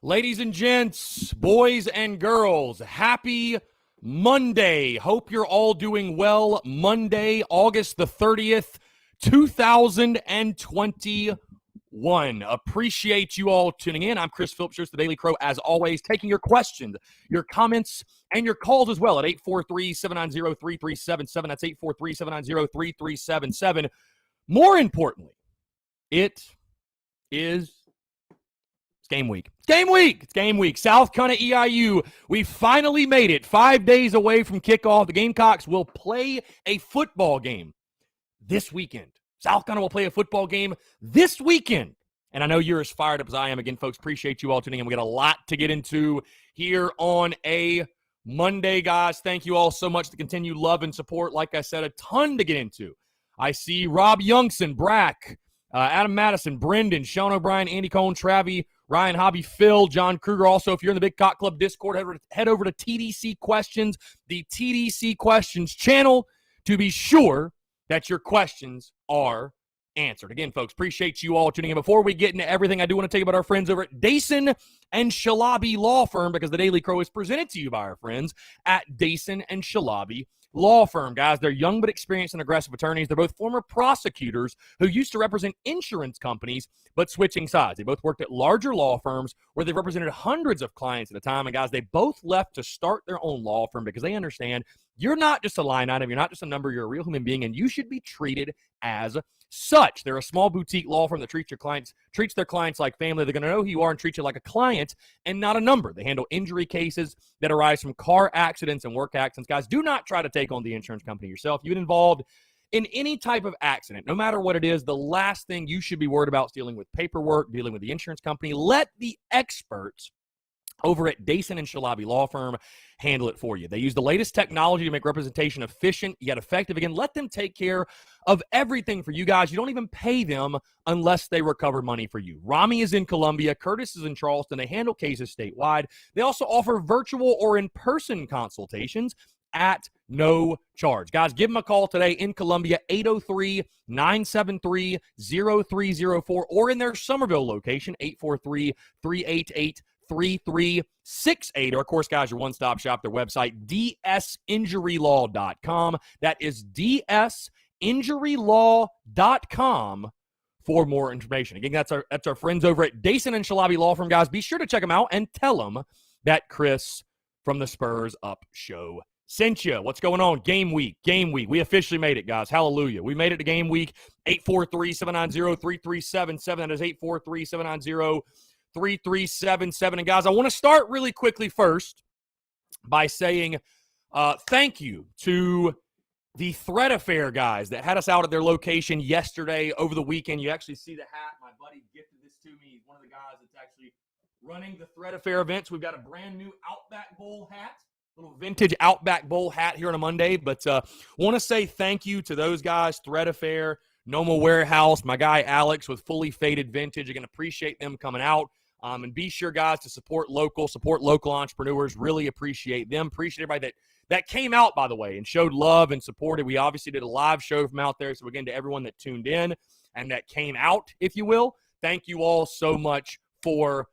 Ladies and gents, boys and girls, happy Monday. Hope you're all doing well. Monday, August the 30th, 2021. Appreciate you all tuning in. I'm Chris Phillips, the Daily Crow, as always, taking your questions, your comments, and your calls as well at 843-790-3377. That's 843-790-3377. More importantly, it's game week. It's game week. It's game week. South Carolina EIU. We finally made it. 5 days away from kickoff. The Gamecocks will play a football game this weekend. South Carolina will play a football game this weekend. And I know you're as fired up as I am. Again, folks, appreciate you all tuning in. We got a lot to get into here on a Monday, guys. Thank you all so much to continue love and support. Like I said, a ton to get into. I see Rob Youngson, Brack, Adam Madison, Brendan, Sean O'Brien, Andy Cohn, Travi, Ryan Hobby, Phil, John Kruger. Also, if you're in the Big Cock Club Discord, head over to TDC Questions, the TDC Questions channel, to be sure that your questions are answered. Again, folks, appreciate you all tuning in. Before we get into everything, I do want to tell you about our friends over at Dason and Shalabi Law Firm, because the Daily Crow is presented to you by our friends at Dason and Shalabi Law Firm. Guys, they're young but experienced and aggressive attorneys. They're both former prosecutors who used to represent insurance companies but switching sides. They both worked at larger law firms where they've represented hundreds of clients at a time. And guys, they both left to start their own law firm because they understand you're not just a line item, you're not just a number, you're a real human being, and you should be treated as such. They're a small boutique law firm that treats their clients like family. They're going to know who you are and treat you like a client and not a number. They handle injury cases that arise from car accidents and work accidents. Guys, do not try to take on the insurance company yourself. You've been involved in any type of accident, no matter what it is, the last thing you should be worried about is dealing with paperwork, dealing with the insurance company. Let the experts over at Dason and Shalabi Law Firm handle it for you. They use the latest technology to make representation efficient yet effective. Again, let them take care of everything for you guys. You don't even pay them unless they recover money for you. Rami is in Columbia. Curtis is in Charleston. They handle cases statewide. They also offer virtual or in-person consultations at no charge. Guys, give them a call today in Columbia, 803-973-0304, or in their Somerville location, 843-388-3368. Or, of course, guys, your one-stop shop, their website, dsinjurylaw.com. That is dsinjurylaw.com for more information. Again, that's our friends over at Dason and Shalabi Law Firm, guys. Be sure to check them out and tell them that Chris from the Spurs Up Show sent you. What's going on? Game week. We officially made it, guys. Hallelujah. We made it to game week. 843-790-3377. That is 843-790-3377. And guys, I want to start really quickly first by saying thank you to the Thread Affair guys that had us out at their location yesterday over the weekend. You actually see the hat. My buddy gifted this to me. He's one of the guys that's actually running the Thread Affair events. We've got a brand new Outback Bowl hat. Little vintage Outback Bowl hat here on a Monday, but want to say thank you to those guys, Thread Affair, Noma Warehouse, my guy Alex with Fully Faded Vintage. Again, appreciate them coming out. And be sure, guys, to support local entrepreneurs. Really appreciate them. Appreciate everybody that came out, by the way, and showed love and supported. We obviously did a live show from out there. So, again, to everyone that tuned in and that came out, if you will, thank you all so much for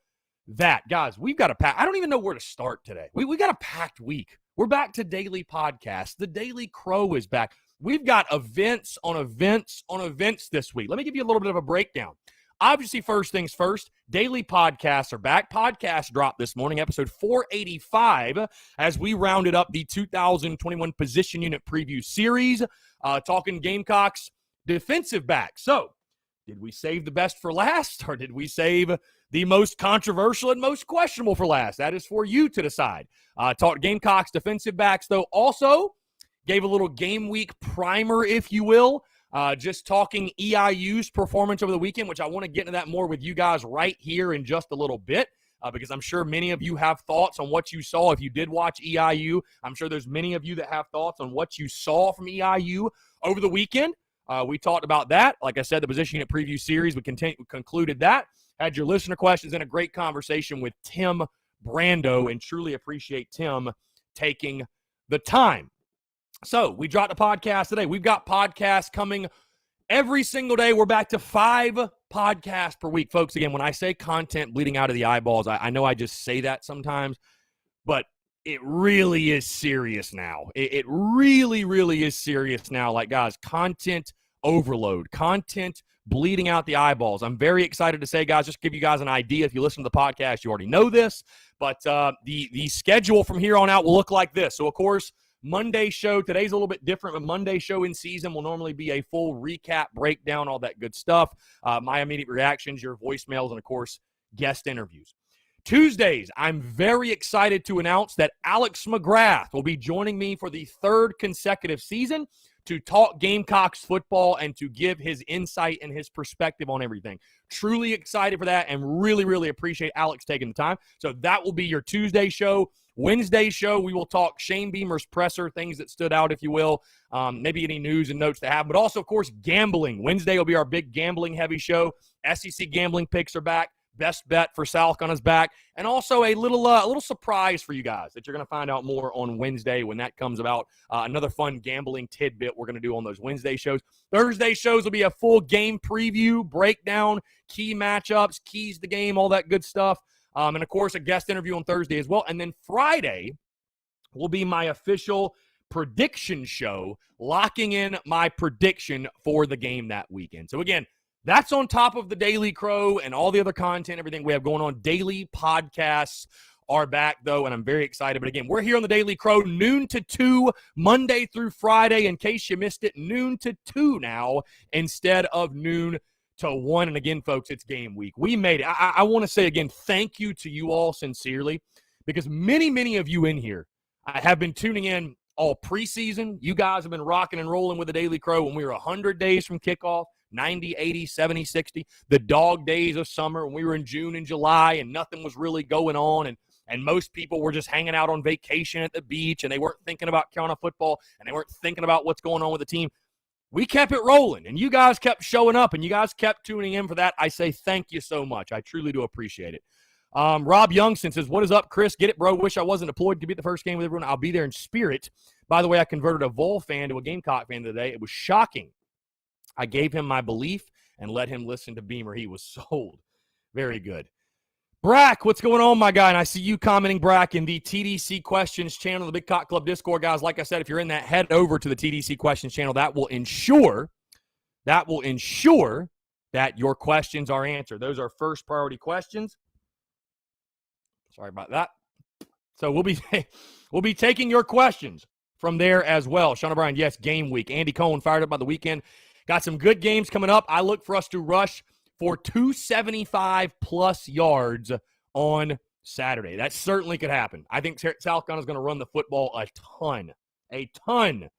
that. Guys, we've got a pack. I don't even know where to start today. We got a packed week. We're back to daily podcasts. The Daily Crow is back. We've got events on events on events this week. Let me give you a little bit of a breakdown. Obviously, first things first, daily podcasts are back. Podcast dropped this morning, episode 485, as we rounded up the 2021 Position Unit Preview Series, talking Gamecocks defensive back. So, did we save the best for last, or did we save the most controversial and most questionable for last? That is for you to decide. Talked Gamecocks defensive backs, though. Also, gave a little game week primer, if you will. Just talking EIU's performance over the weekend, which I want to get into that more with you guys right here in just a little bit, because I'm sure many of you have thoughts on what you saw. If you did watch EIU, I'm sure there's many of you that have thoughts on what you saw from EIU over the weekend. We talked about that. Like I said, the Position Unit Preview Series, we concluded that. Had your listener questions and a great conversation with Tim Brando, and truly appreciate Tim taking the time. So we dropped a podcast today. We've got podcasts coming every single day. We're back to 5 podcasts per week. Folks, again, when I say content bleeding out of the eyeballs, I know I just say that sometimes, but it really is serious now. It really, really is serious now. Like, guys, content overload, content bleeding out the eyeballs. I'm very excited to say, guys, just give you guys an idea. If you listen to the podcast, you already know this, but the schedule from here on out will look like this. So, of course, Monday show, today's a little bit different, but Monday show in season will normally be a full recap, breakdown, all that good stuff. My immediate reactions, your voicemails, and, of course, guest interviews. Tuesdays, I'm very excited to announce that Alex McGrath will be joining me for the 3rd consecutive season to talk Gamecocks football and to give his insight and his perspective on everything. Truly excited for that and really, really appreciate Alex taking the time. So that will be your Tuesday show. Wednesday show, we will talk Shane Beamer's presser, things that stood out, if you will, maybe any news and notes to have, but also, of course, gambling. Wednesday will be our big gambling-heavy show. SEC gambling picks are back. Best bet for South Carolina's back, and also a little surprise for you guys that you're going to find out more on Wednesday when that comes about. Another fun gambling tidbit we're going to do on those Wednesday shows. Thursday shows will be a full game preview, breakdown, key matchups, keys to game, all that good stuff. And, of course, a guest interview on Thursday as well. And then Friday will be my official prediction show, locking in my prediction for the game that weekend. So, again, that's on top of the Daily Crow and all the other content, everything we have going on. Daily podcasts are back, though, and I'm very excited. But, again, we're here on the Daily Crow, noon to 2, Monday through Friday. In case you missed it, noon to 2 now instead of noon to 1. And, again, folks, it's game week. We made it. I want to say, again, thank you to you all sincerely, because many, many of you in here have been tuning in all preseason. You guys have been rocking and rolling with the Daily Crow when we were 100 days from kickoff. 90, 80, 70, 60, the dog days of summer when we were in June and July and nothing was really going on, and most people were just hanging out on vacation at the beach and they weren't thinking about Carolina football and they weren't thinking about what's going on with the team. We kept it rolling, and you guys kept showing up, and you guys kept tuning in for that. I say thank you so much. I truly do appreciate it. Rob Youngson says, what is up, Chris? Get it, bro. Wish I wasn't deployed to be at the first game with everyone. I'll be there in spirit. By the way, I converted a Vol fan to a Gamecock fan today. It was shocking. I gave him my belief and let him listen to Beamer. He was sold. Very good. Brack, what's going on, my guy? And I see you commenting, Brack, in the TDC Questions channel, the Big Cock Club Discord. Guys, like I said, if you're in that, head over to the TDC Questions channel. That will ensure that your questions are answered. Those are first priority questions. Sorry about that. So we'll be taking your questions from there as well. Sean O'Brien, yes, game week. Andy Cohen fired up by the weekend. Got some good games coming up. I look for us to rush for 275-plus yards on Saturday. That certainly could happen. I think South Carolina is going to run the football a ton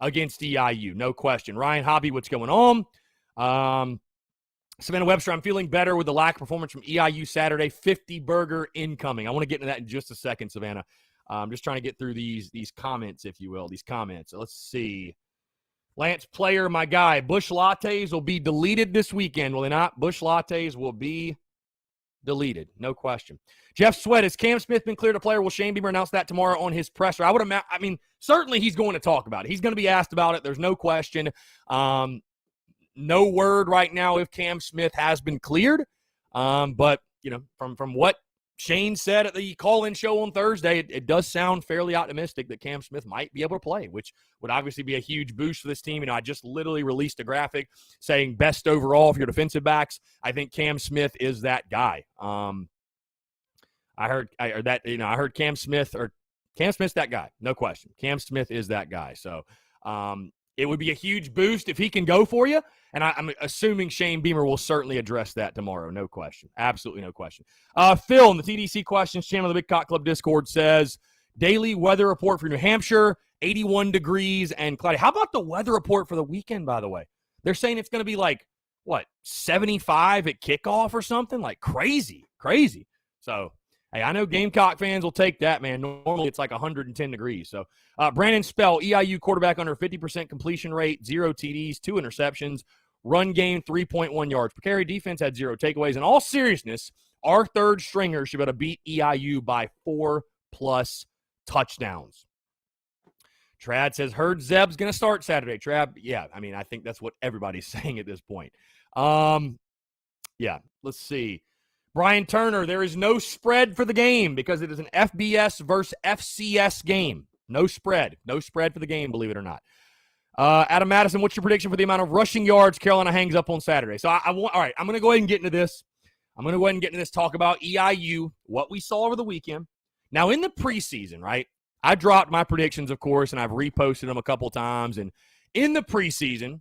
against EIU, no question. Ryan Hobby, what's going on? Savannah Webster, I'm feeling better with the lack of performance from EIU Saturday. 50 burger incoming. I want to get into that in just a second, Savannah. I'm just trying to get through these comments, if you will, these comments. So let's see. Lance Player, my guy, Bush Lattes will be deleted this weekend, will they not? Bush Lattes will be deleted, no question. Jeff Sweat, has Cam Smith been cleared a player? Will Shane Beamer announce that tomorrow on his presser? I mean, certainly he's going to talk about it. He's going to be asked about it. There's no question. No word right now if Cam Smith has been cleared. But, you know, from what Shane said at the call-in show on Thursday, it does sound fairly optimistic that Cam Smith might be able to play, which would obviously be a huge boost for this team. You know, I just literally released a graphic saying best overall for your defensive backs. I think Cam Smith is that guy. I heard Cam Smith's that guy, no question. Cam Smith is that guy. So it would be a huge boost if he can go for you. And I'm assuming Shane Beamer will certainly address that tomorrow. No question. Absolutely no question. Phil in the TDC Questions channel, the Big Cock Club Discord, says, daily weather report for New Hampshire, 81 degrees and cloudy. How about the weather report for the weekend, by the way? They're saying it's going to be like, 75 at kickoff or something? Like crazy. So, hey, I know Gamecock fans will take that, man. Normally it's like 110 degrees. So, Brandon Spell, EIU quarterback under 50% completion rate, 0 TDs, 2 interceptions. Run game, 3.1 yards per carry. Defense had 0 takeaways. In all seriousness, our third stringer should be able to beat EIU by 4+ touchdowns. Trad says, heard Zeb's going to start Saturday. Trad, yeah, I mean, I think that's what everybody's saying at this point. Yeah, let's see. Brian Turner, there is no spread for the game because it is an FBS versus FCS game. No spread. No spread for the game, believe it or not. Adam Madison, what's your prediction for the amount of rushing yards Carolina hangs up on Saturday? So all right, I'm going to go ahead and get into this. Talk about EIU, what we saw over the weekend. Now, in the preseason, right, I dropped my predictions, of course, and I've reposted them a couple times. And in the preseason,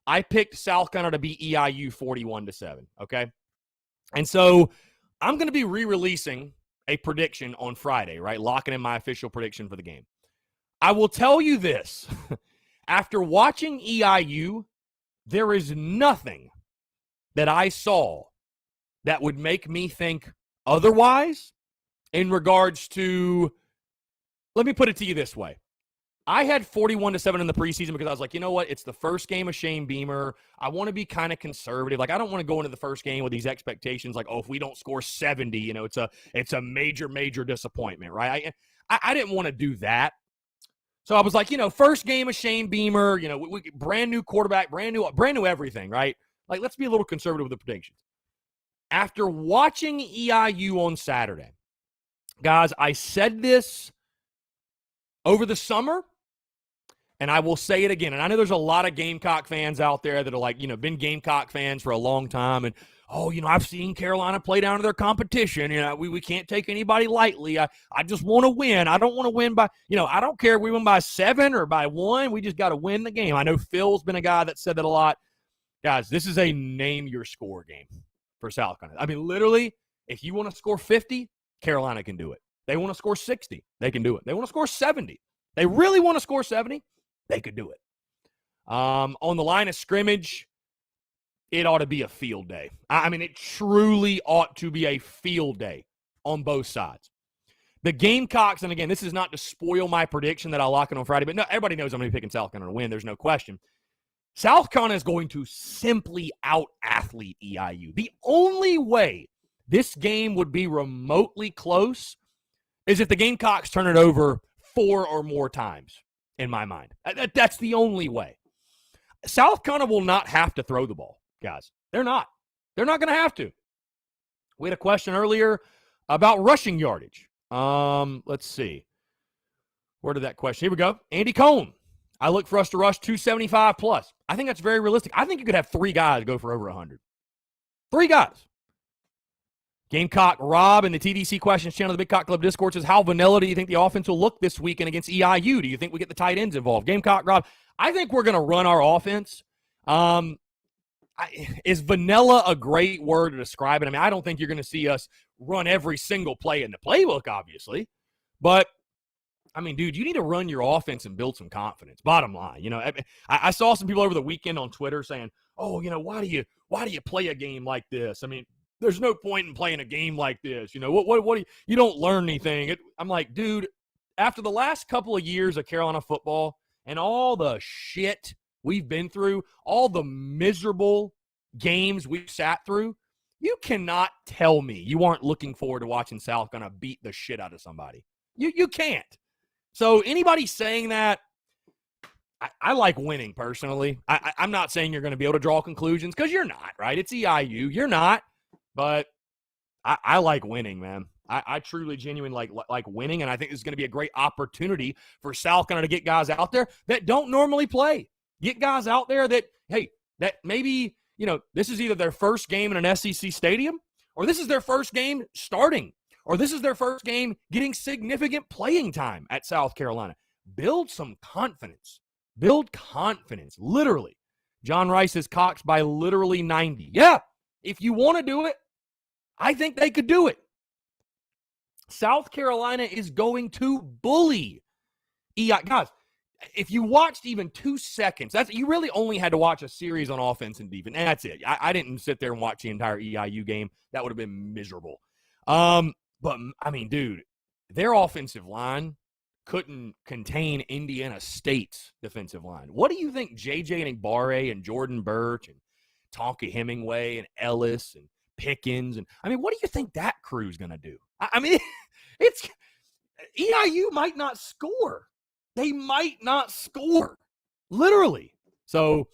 I picked South Carolina to beat EIU 41-7, okay? And so I'm going to be re-releasing a prediction on Friday, right, locking in my official prediction for the game. I will tell you this. After watching EIU, there is nothing that I saw that would make me think otherwise in regards to, let me put it to you this way. I had 41-7 in the preseason because I was like, you know what? It's the first game of Shane Beamer. I want to be kind of conservative. Like, I don't want to go into the first game with these expectations like, oh, if we don't score 70, you know, it's a major, major disappointment, right? I didn't want to do that. So I was like, you know, first game of Shane Beamer, you know, we brand new quarterback, brand new everything, right? Like, let's be a little conservative with the predictions. After watching EIU on Saturday, guys, I said this over the summer, and I will say it again. And I know there's a lot of Gamecock fans out there that are like, you know, been Gamecock fans for a long time. And, oh, you know, I've seen Carolina play down to their competition. You know, we can't take anybody lightly. I just want to win. I don't want to win by, you know, I don't care if we win by 7 or by 1. We just got to win the game. I know Phil's been a guy that said that a lot. Guys, this is a name your score game for South Carolina. I mean, literally, if you want to score 50, Carolina can do it. They want to score 60, they can do it. They want to score 70. They really want to score 70, they could do it. On the line of scrimmage, it ought to be a field day. I mean, it truly ought to be a field day on both sides. The Gamecocks, and again, this is not to spoil my prediction that I'll lock it on Friday, but no, everybody knows I'm going to be picking South Carolina to win. There's no question. South Carolina is going to simply out-athlete EIU. The only way this game would be remotely close is if the Gamecocks turn it over 4 or more times, in my mind. That's the only way. South Carolina will not have to throw the ball, guys. They're not. They're not going to have to. We had a question earlier about rushing yardage. Let's see. Where did that question? Here we go. Andy Cohn. I look for us to rush 275 plus. I think that's very realistic. I think you could have 3 guys go for over 100. 3 guys. Gamecock Rob in the TDC Questions channel, the Big Cock Club Discord says, how vanilla do you think the offense will look this weekend against EIU? Do you think we get the tight ends involved? Gamecock Rob, I think we're going to run our offense. Is vanilla a great word to describe it? I mean, I don't think you're going to see us run every single play in the playbook, obviously. But, I mean, dude, you need to run your offense and build some confidence. Bottom line, you know, I saw some people over the weekend on Twitter saying, oh, you know, why do you play a game like this? I mean, there's no point in playing a game like this. You know, what do you don't learn anything. I'm like, dude, after the last couple of years of Carolina football and all the shit we've been through, all the miserable games we've sat through, you cannot tell me you aren't looking forward to watching South Carolina beat the shit out of somebody. You can't. So anybody saying that, I like winning personally. I'm not saying you're going to be able to draw conclusions because you're not, right? It's EIU. You're not. But I like winning, man. I truly, genuinely like winning, and I think this is going to be a great opportunity for South Carolina to get guys out there that don't normally play. Get guys out there that, hey, that maybe, you know, this is either their first game in an SEC stadium, or this is their first game starting, or this is their first game getting significant playing time at South Carolina. Build some confidence. Build confidence, literally. John Rice is Cox by literally 90. Yeah, if you want to do it, I think they could do it. South Carolina is going to bully EI. Guys, if you watched even 2 seconds, you really only had to watch a series on offense and defense, and that's it. I didn't sit there and watch the entire EIU game. That would have been miserable. But, I mean, dude, their offensive line couldn't contain Indiana State's defensive line. What do you think J.J. and Igbare and Jordan Birch and Tonka Hemingway and Ellis and Pickens, and I mean, what do you think that crew's going to do? I mean, it's EIU might not score. They might not score. Literally. So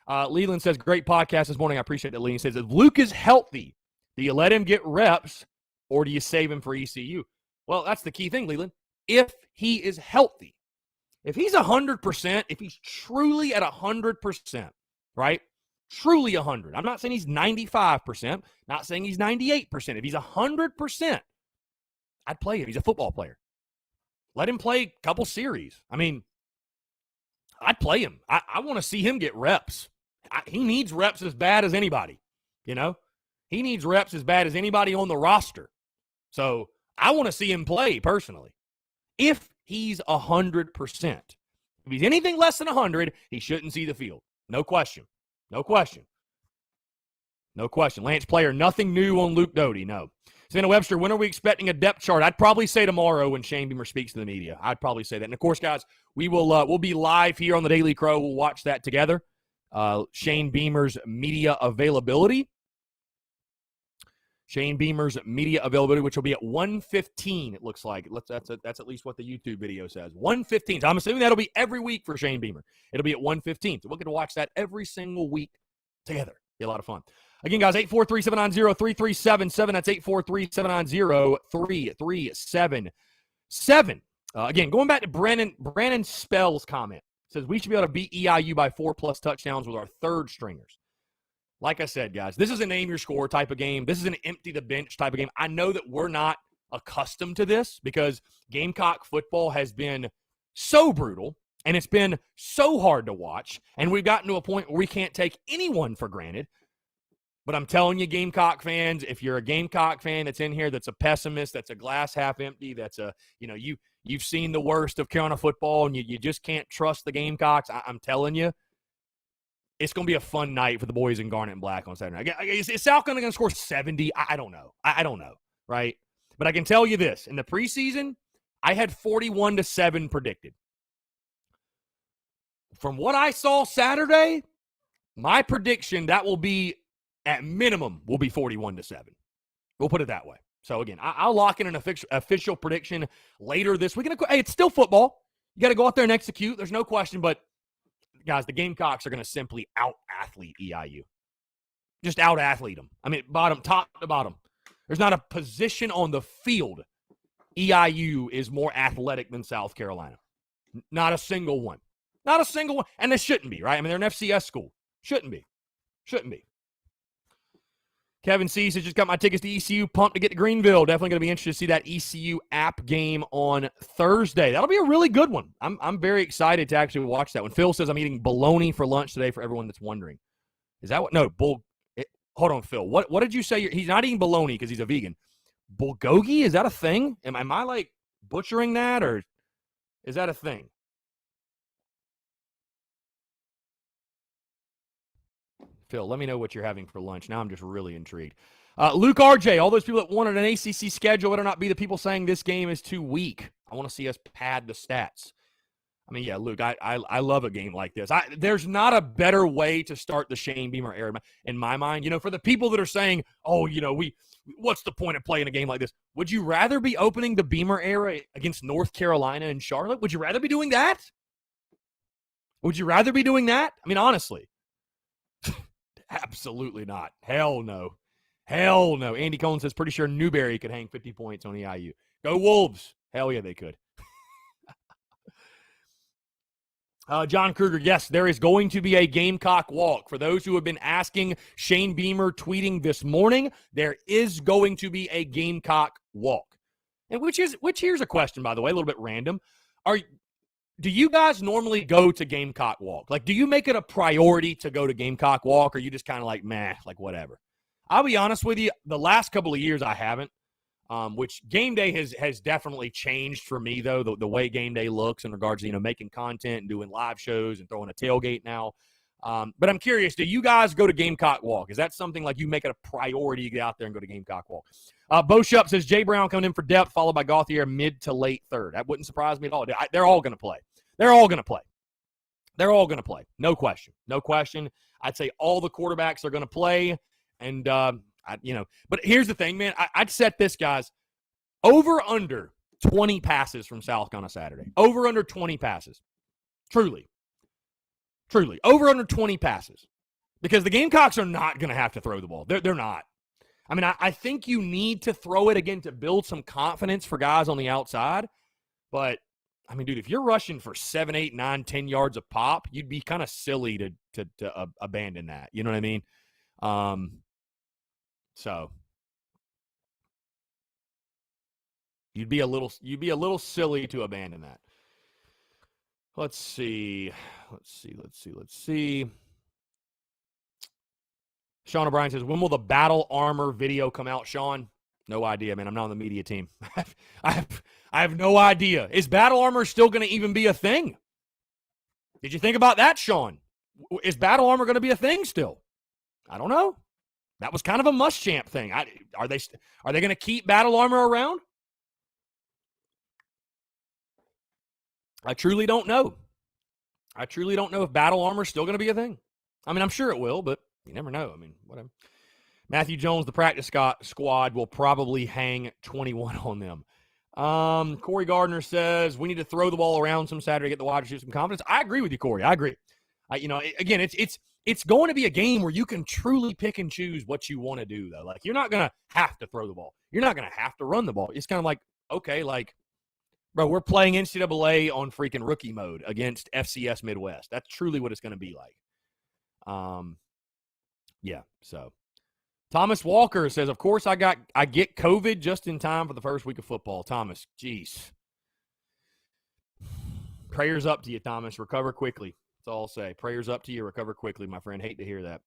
Leland says, great podcast this morning. I appreciate that. Leland says, if Luke is healthy, do you let him get reps or do you save him for ECU? Well, that's the key thing, Leland. If he is healthy, if he's 100%, if he's truly at 100%, right? Truly 100. I'm not saying he's 95%, not saying he's 98%. If he's 100%, I'd play him. He's a football player. Let him play a couple series. I mean, I'd play him. I want to see him get reps. He needs reps as bad as anybody, you know? He needs reps as bad as anybody on the roster. So I want to see him play personally. If he's 100%. If he's anything less than 100, he shouldn't see the field. No question. No question. No question. Lance Player, nothing new on Luke Doty. No. Savannah Webster, when are we expecting a depth chart? I'd probably say tomorrow when Shane Beamer speaks to the media. I'd probably say that. And, of course, guys, we'll be live here on the Daily Crow. We'll watch that together. Shane Beamer's media availability. Shane Beamer's media availability, which will be at 1:15, it looks like. That's at least what the YouTube video says. 1:15. So I'm assuming that'll be every week for Shane Beamer. It'll be at 1:15. So we'll get to watch that every single week together. Be a lot of fun. Again, guys, 843-790-3377. That's 843-790-3377. Again, going back to Brandon Spell's comment. Says we should be able to beat EIU by 4+ touchdowns with our third stringers. Like I said, guys, this is a name your score type of game. This is an empty the bench type of game. I know that we're not accustomed to this because Gamecock football has been so brutal and it's been so hard to watch. And we've gotten to a point where we can't take anyone for granted. But I'm telling you, Gamecock fans, if you're a Gamecock fan that's in here that's a pessimist, that's a glass half empty, that's a, you've seen the worst of Carolina football and you just can't trust the Gamecocks, I'm telling you, it's going to be a fun night for the boys in Garnet and Black on Saturday night. Is South going to score 70? I don't know. I don't know, right? But I can tell you this. In the preseason, I had 41-7 predicted. From what I saw Saturday, my prediction, that will be, at minimum, will be 41-7. We'll put it that way. So, again, I'll lock in an official prediction later this week. Hey, it's still football. You got to go out there and execute. There's no question, but guys, the Gamecocks are going to simply out-athlete EIU. Just out-athlete them. I mean, top to bottom. There's not a position on the field EIU is more athletic than South Carolina. Not a single one. Not a single one. And they shouldn't be, right? I mean, they're an FCS school. Shouldn't be. Shouldn't be. Kevin C. says, just got my tickets to ECU, pumped to get to Greenville. Definitely going to be interested to see that ECU app game on Thursday. That'll be a really good one. I'm very excited to actually watch that one. Phil says, I'm eating bologna for lunch today for everyone that's wondering. Is that what? No, hold on, Phil. What did you say? He's not eating bologna because he's a vegan. Bulgogi? Is that a thing? Am I like butchering that, or is that a thing? Phil, let me know what you're having for lunch. Now I'm just really intrigued. Luke RJ, all those people that wanted an ACC schedule better not be the people saying this game is too weak. I want to see us pad the stats. I mean, yeah, Luke, I love a game like this. There's not a better way to start the Shane Beamer era in my mind. For the people that are saying, oh, what's the point of playing a game like this? Would you rather be opening the Beamer era against North Carolina and Charlotte? Would you rather be doing that? Would you rather be doing that? I mean, honestly. Absolutely not. Hell no. Hell no. Andy Cohen says, pretty sure Newberry could hang 50 points on EIU. Go Wolves. Hell yeah, they could. John Kruger, yes, there is going to be a Gamecock walk. For those who have been asking, Shane Beamer tweeting this morning, there is going to be a Gamecock walk. And which here's a question, by the way, a little bit random. Do you guys normally go to Gamecock walk? Like, do you make it a priority to go to Gamecock walk, or you just kind of like, meh, like whatever? I'll be honest with you, the last couple of years I haven't, which game day has definitely changed for me, though, the way game day looks in regards to, making content and doing live shows and throwing a tailgate now. But I'm curious, do you guys go to Gamecock walk? Is that something like you make it a priority to get out there and go to Gamecock walk? Bo Shupp says, Jay Brown coming in for depth, followed by Gauthier mid to late third. That wouldn't surprise me at all. They're all going to play. They're all going to play. They're all going to play. No question. No question. I'd say all the quarterbacks are going to play. And, but here's the thing, man. I'd set this, guys, over under 20 passes from South on a Saturday. Over under 20 passes. Truly. Over under 20 passes. Because the Gamecocks are not going to have to throw the ball. They're not. I mean, I think you need to throw it again to build some confidence for guys on the outside. But, I mean, dude, if you're rushing for 7, 8, 9, 10 yards a pop, you'd be kind of silly to abandon that. You know what I mean? So you'd be a little silly to abandon that. Let's see. Sean O'Brien says, when will the battle armor video come out, Sean? No idea, man. I'm not on the media team. I have no idea. Is battle armor still going to even be a thing? Did you think about that, Sean? Is battle armor going to be a thing still? I don't know. That was kind of a Muschamp thing. Are they going to keep battle armor around? I truly don't know. If battle armor is still going to be a thing. I mean, I'm sure it will, but you never know. I mean, whatever. Matthew Jones, the practice squad, will probably hang 21 on them. Corey Gardner says, we need to throw the ball around some Saturday, get the wide receivers some confidence. I agree with you, Corey. I agree. Again, it's going to be a game where you can truly pick and choose what you want to do, though. Like, you're not going to have to throw the ball. You're not going to have to run the ball. It's kind of like, okay, like, bro, we're playing NCAA on freaking rookie mode against FCS Midwest. That's truly what it's going to be like. Yeah, so. Thomas Walker says, of course I get COVID just in time for the first week of football. Thomas, jeez. Prayers up to you, Thomas. Recover quickly. That's all I'll say. Prayers up to you. Recover quickly, my friend. Hate to hear that.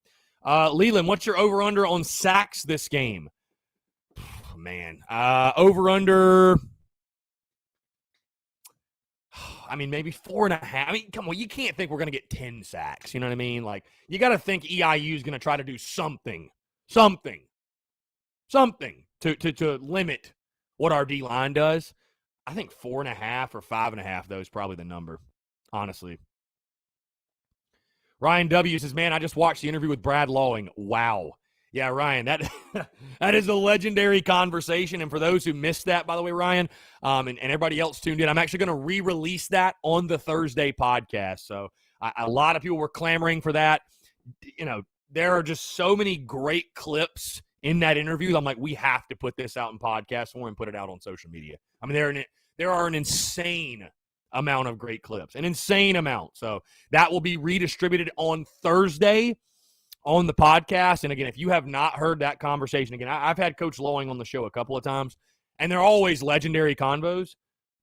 Leland, what's your over-under on sacks this game? Man, over-under, I mean, maybe 4.5. I mean, come on, you can't think we're going to get 10 sacks. You know what I mean? Like, you got to think EIU is going to try to do something to limit what our D-line does. I think 4.5 or 5.5, though, is probably the number, honestly. Ryan W. says, man, I just watched the interview with Brad Lawing. Wow. Yeah, Ryan, that is a legendary conversation. And for those who missed that, by the way, Ryan, and everybody else tuned in, I'm actually going to re-release that on the Thursday podcast. So a lot of people were clamoring for that. You know, there are just so many great clips in that interview. I'm like, we have to put this out in podcast form and put it out on social media. I mean, there are an insane amount of great clips, an insane amount. So that will be redistributed on Thursday on the podcast. And again, if you have not heard that conversation, again, I've had Coach Lowing on the show a couple of times, and they're always legendary convos.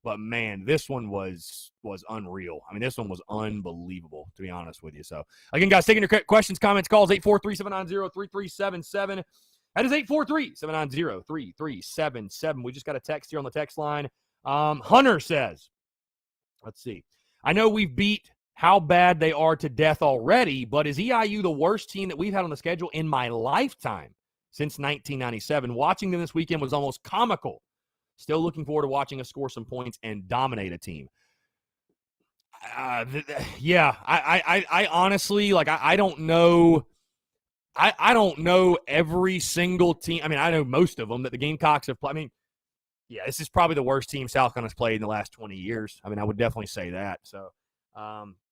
But man, this one was unreal. I mean, this one was unbelievable, to be honest with you. So again, guys, taking your questions, comments, calls, 843-790-3377. That is 843-790-3377. We just got a text here on the text line. Hunter says, let's see. I know we've beat how bad they are to death already, but is EIU the worst team that we've had on the schedule in my lifetime since 1997? Watching them this weekend was almost comical. Still looking forward to watching us score some points and dominate a team. Yeah, I honestly, like, I don't know. I don't know every single team. I mean, I know most of them that the Gamecocks have played. I mean, yeah, this is probably the worst team South Carolina's played in the last 20 years. I mean, I would definitely say that. So,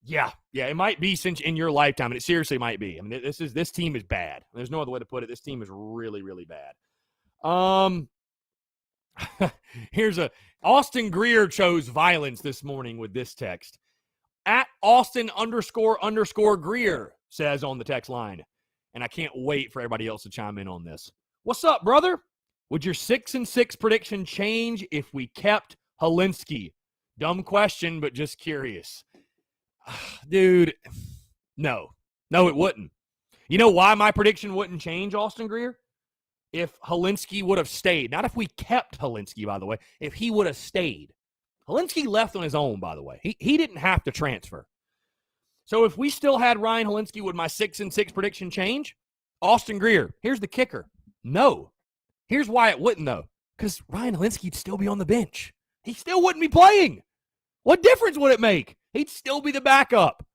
yeah, it might be since in your lifetime, and it seriously might be. I mean, this team is bad. There's no other way to put it. This team is really, really bad. Here's Austin Greer chose violence this morning with this text. At Austin __ Greer says on the text line, and I can't wait for everybody else to chime in on this. What's up, brother? Would your 6-6 prediction change if we kept Helinski? Dumb question, but just curious. Dude, no, it wouldn't. You know why my prediction wouldn't change, Austin Greer? If Helinski would have stayed. Not if we kept Helinski, by the way. If he would have stayed. Helinski left on his own, by the way. He didn't have to transfer. So if we still had Ryan Helinski, would my 6-6 prediction change? Austin Greer, here's the kicker. No. Here's why it wouldn't, though. Because Ryan Helinski would still be on the bench. He still wouldn't be playing. What difference would it make? He'd still be the backup.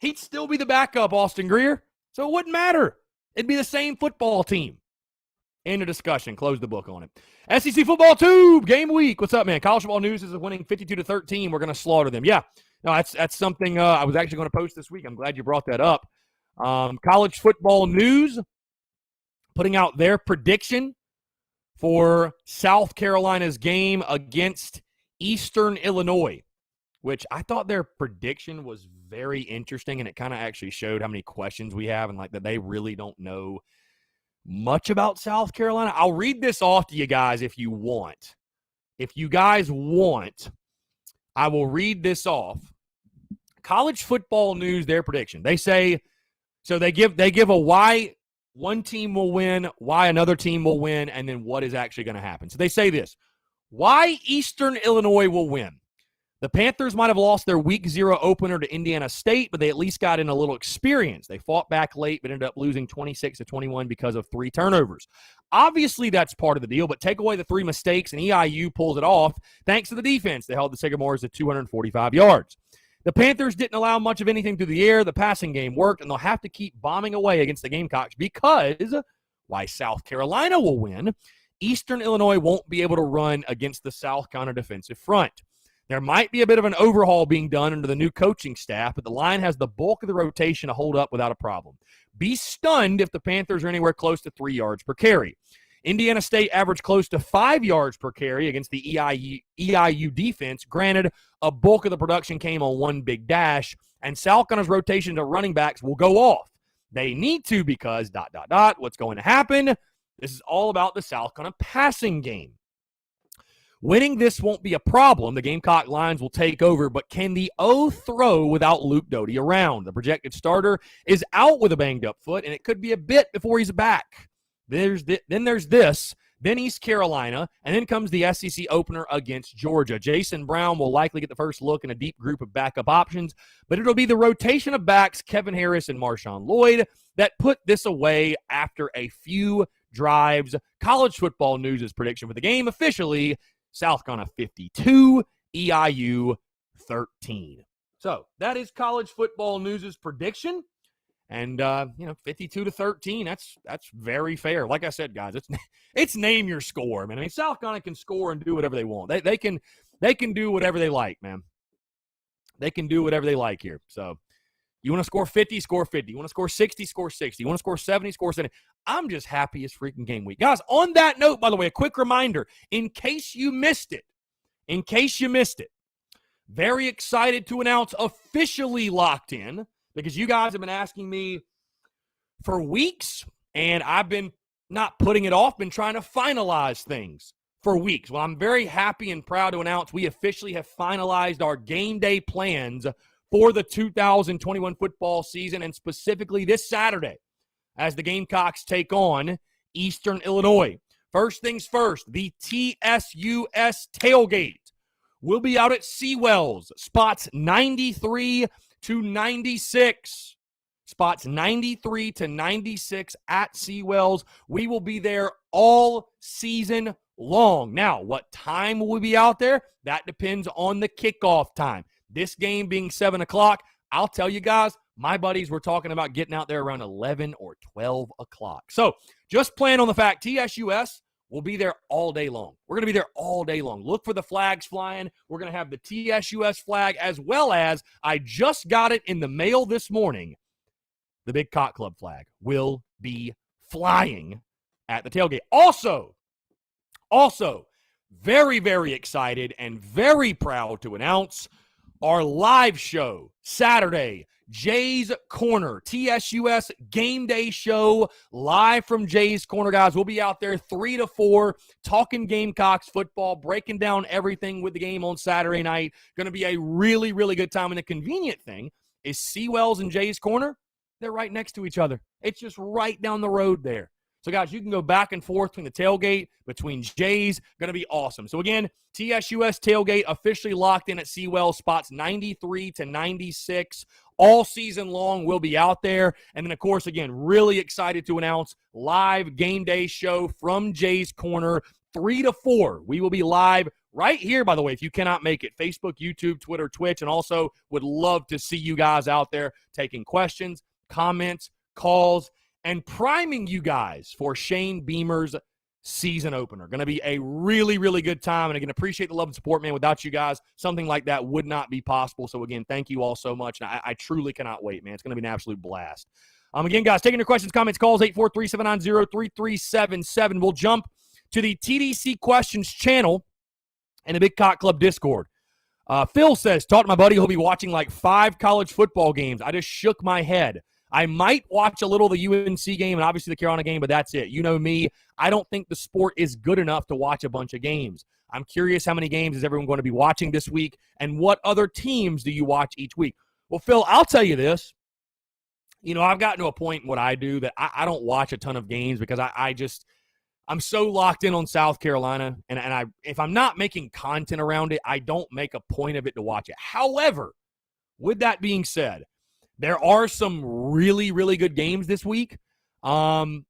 Austin Greer. So it wouldn't matter. It'd be the same football team. End of discussion. Close the book on it. SEC Football Tube, game week. What's up, man? College Football News is winning 52-13. We're going to slaughter them. Yeah, no, that's something I was actually going to post this week. I'm glad you brought that up. College Football News putting out their prediction for South Carolina's game against Eastern Illinois, which I thought their prediction was very interesting, and it kind of actually showed how many questions we have and like that they really don't know much about South Carolina. I'll read this off to you guys if you want. If you guys want, I will read this off. College Football News, their prediction. They say, so they give a why one team will win, why another team will win, and then what is actually going to happen. So they say this: why Eastern Illinois will win. The Panthers might have lost their Week 0 opener to Indiana State, but they at least got in a little experience. They fought back late, but ended up losing 26-21 because of 3 turnovers. Obviously, that's part of the deal, but take away the 3 mistakes, and EIU pulls it off thanks to the defense. They held the Sycamores to 245 yards. The Panthers didn't allow much of anything through the air. The passing game worked, and they'll have to keep bombing away against the Gamecocks because why South Carolina will win, Eastern Illinois won't be able to run against the South Carolina defensive front. There might be a bit of an overhaul being done under the new coaching staff, but the line has the bulk of the rotation to hold up without a problem. Be stunned if the Panthers are anywhere close to 3 yards per carry. Indiana State averaged close to 5 yards per carry against the EIU defense. Granted, a bulk of the production came on one big dash, and South Carolina's rotation to running backs will go off. They need to because ... What's going to happen? This is all about the South Carolina passing game. Winning this won't be a problem. The Gamecock lines will take over, but can the O throw without Luke Doty around? The projected starter is out with a banged-up foot, and it could be a bit before he's back. Then there's this, then East Carolina, and then comes the SEC opener against Georgia. Jason Brown will likely get the first look in a deep group of backup options, but it'll be the rotation of backs, Kevin Harris and Marshawn Lloyd, that put this away after a few drives. College Football News' prediction for the game officially, South Carolina 52, EIU 13. So that is College Football News' prediction. And, 52-13, that's very fair. Like I said, guys, it's name your score, man. I mean, South Carolina can score and do whatever they want. They can do whatever they like, man. They can do whatever they like here. So you want to score 50, score 50. You want to score 60, score 60. You want to score 70, score 70. I'm just happy it's freaking game week. Guys, on that note, by the way, a quick reminder, in case you missed it, very excited to announce officially locked in, because you guys have been asking me for weeks, and I've been not putting it off, been trying to finalize things for weeks. Well, I'm very happy and proud to announce we officially have finalized our game day plans for the 2021 football season, and specifically this Saturday as the Gamecocks take on Eastern Illinois. First things first, the TSUS tailgate will be out at Seawells, spots 93 to 96. Spots 93 to 96 at Seawells. We will be there all season long. Now, what time will we be out there? That depends on the kickoff time. This game being 7 o'clock, I'll tell you guys, my buddies were talking about getting out there around 11 or 12 o'clock. So just plan on the fact TSUS will be there all day long. We're going to be there all day long. Look for the flags flying. We're going to have the TSUS flag, as well as I just got it in the mail this morning. The Big Cock Club flag will be flying at the tailgate. Also, very, very excited and very proud to announce our live show Saturday, Jay's Corner, TSUS game day show live from Jay's Corner, guys. We'll be out there 3 to 4 talking Gamecocks football, breaking down everything with the game on Saturday night. Going to be a really, really good time. And the convenient thing is Seawells and Jay's Corner, they're right next to each other. It's just right down the road there. So, guys, you can go back and forth between the tailgate, between Jay's. Going to be awesome. So, again, TSUS tailgate officially locked in at Seawell, spots 93 to 96. All season long, we'll be out there. And then, of course, again, really excited to announce live game day show from Jay's Corner, 3 to 4. We will be live right here, by the way, if you cannot make it. Facebook, YouTube, Twitter, Twitch, and also would love to see you guys out there taking questions, comments, calls, and priming you guys for Shane Beamer's season opener. Going to be a really, really good time. And again, appreciate the love and support, man. Without you guys, something like that would not be possible. So again, thank you all so much. And I truly cannot wait, man. It's going to be an absolute blast. Again, guys, taking your questions, comments, calls, 843-790-3377. We'll jump to the TDC Questions channel and the Big Cock Club Discord. Phil says, talk to my buddy. He'll be watching like 5 college football games. I just shook my head. I might watch a little of the UNC game and obviously the Carolina game, but that's it. You know me. I don't think the sport is good enough to watch a bunch of games. I'm curious how many games is everyone going to be watching this week, and what other teams do you watch each week? Well, Phil, I'll tell you this. You know, I've gotten to a point in what I do that I don't watch a ton of games because I'm so locked in on South Carolina, and if I'm not making content around it, I don't make a point of it to watch it. However, with that being said, there are some really, really good games this week. And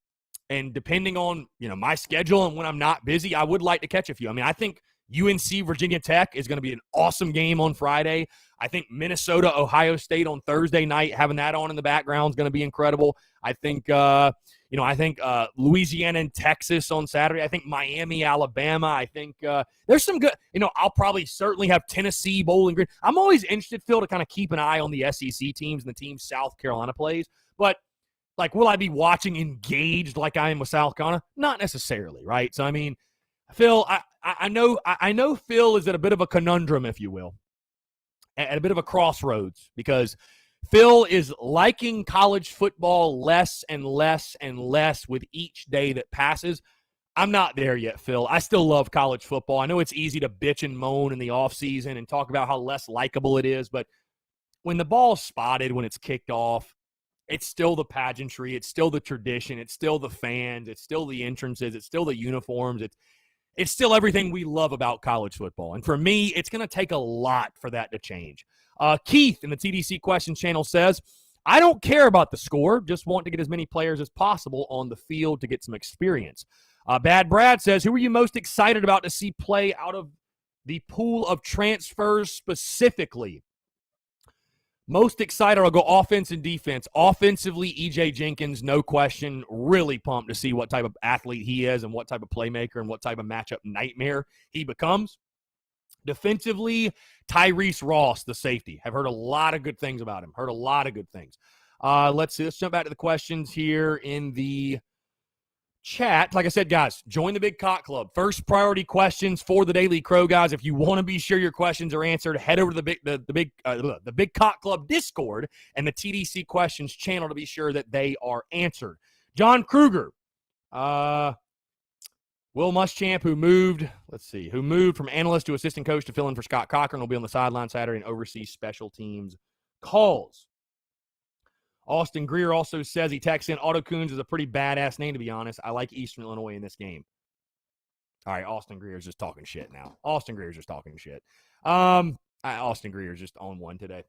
depending on, you know, my schedule and when I'm not busy, I would like to catch a few. I mean, I think UNC Virginia Tech is going to be an awesome game on Friday. I think Minnesota Ohio State on Thursday night, having that on in the background is going to be incredible. I think Louisiana and Texas on Saturday. I think Miami, Alabama. I think there's some good, you know, I'll probably certainly have Tennessee, Bowling Green. I'm always interested, Phil, to kind of keep an eye on the SEC teams and the teams South Carolina plays. But like, will I be watching engaged like I am with South Carolina? Not necessarily, right? So, I mean, Phil, I know Phil is at a bit of a conundrum, if you will, at a bit of a crossroads, because Phil is liking college football less and less and less with each day that passes. I'm not there yet, Phil. I still love college football. I know it's easy to bitch and moan in the offseason and talk about how less likable it is, but when the ball's spotted, when it's kicked off, it's still the pageantry, it's still the tradition, it's still the fans, it's still the entrances, it's still the uniforms, it's still everything we love about college football. And for me, it's going to take a lot for that to change. Keith in the TDC Questions channel says, I don't care about the score, just want to get as many players as possible on the field to get some experience. Bad Brad says, who are you most excited about to see play out of the pool of transfers specifically? Most excited, I'll go offense and defense. Offensively, E.J. Jenkins, no question. Really pumped to see what type of athlete he is and what type of playmaker and what type of matchup nightmare he becomes. Defensively, Tyrese Ross, the safety. Have heard a lot of good things about him. Heard a lot of good things. Let's see. Let's jump back to the questions here in the chat. Like I said, guys, join the Big Cock Club. First priority questions for the Daily Crow, guys. If you want to be sure your questions are answered, head over to the Big Cock Club Discord and the TDC Questions channel to be sure that they are answered. John Kruger, Will Muschamp, who moved from analyst to assistant coach to fill in for Scott Cochran, will be on the sideline Saturday and oversee special teams calls. Austin Greer also says, he texts in, Otto Coons is a pretty badass name, to be honest. I like Eastern Illinois in this game. All right, Austin Greer is just talking shit now. Austin Greer is just talking shit. Austin Greer is just on one today.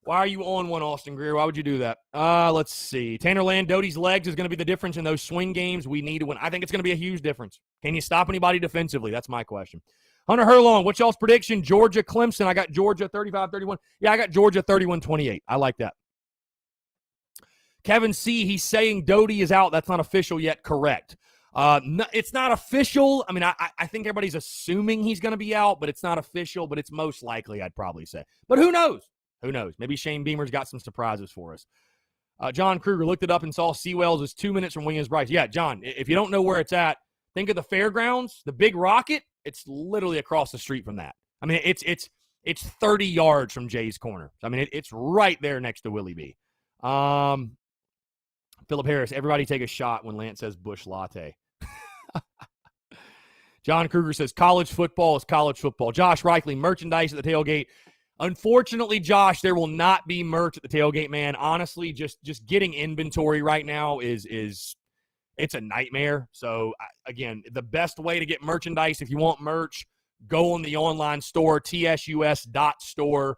Why are you on one, Austin Greer? Why would you do that? Let's see. Tanner Landody's legs is going to be the difference in those swing games we need to win. I think it's going to be a huge difference. Can you stop anybody defensively? That's my question. Hunter Herlong, what's y'all's prediction? Georgia, Clemson. I got Georgia 35-31. Yeah, I got Georgia 31-28. I like that. Kevin C., he's saying Doty is out. That's not official yet. Correct. No, it's not official. I mean, I think everybody's assuming he's going to be out, but it's not official, but it's most likely, I'd probably say. But who knows? Who knows? Maybe Shane Beamer's got some surprises for us. John Kruger looked it up and saw Seawells is 2 minutes from Williams-Brice. Yeah, John, if you don't know where it's at, think of the fairgrounds, the Big Rocket. It's literally across the street from that. I mean, it's 30 yards from Jay's Corner. I mean, it's right there next to Willie B. Philip Harris, everybody take a shot when Lance says Bush Latte. John Kruger says college football is college football. Josh Reichley, merchandise at the tailgate. Unfortunately, Josh, there will not be merch at the tailgate, man. Honestly, just getting inventory right now is it's a nightmare. So, again, the best way to get merchandise, if you want merch, go on the online store, tsus.store.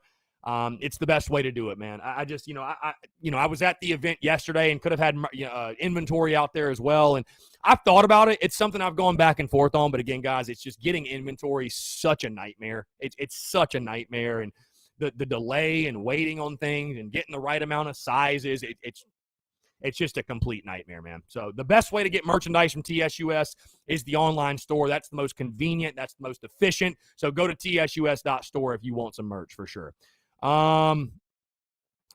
It's the best way to do it, man. I was at the event yesterday and could have had inventory out there as well. And I've thought about it. It's something I've gone back and forth on. But again, guys, it's just getting inventory such a nightmare. It's such a nightmare. And the delay and waiting on things and getting the right amount of sizes, It's just a complete nightmare, man. So the best way to get merchandise from TSUS is the online store. That's the most convenient. That's the most efficient. So go to tsus.store if you want some merch for sure.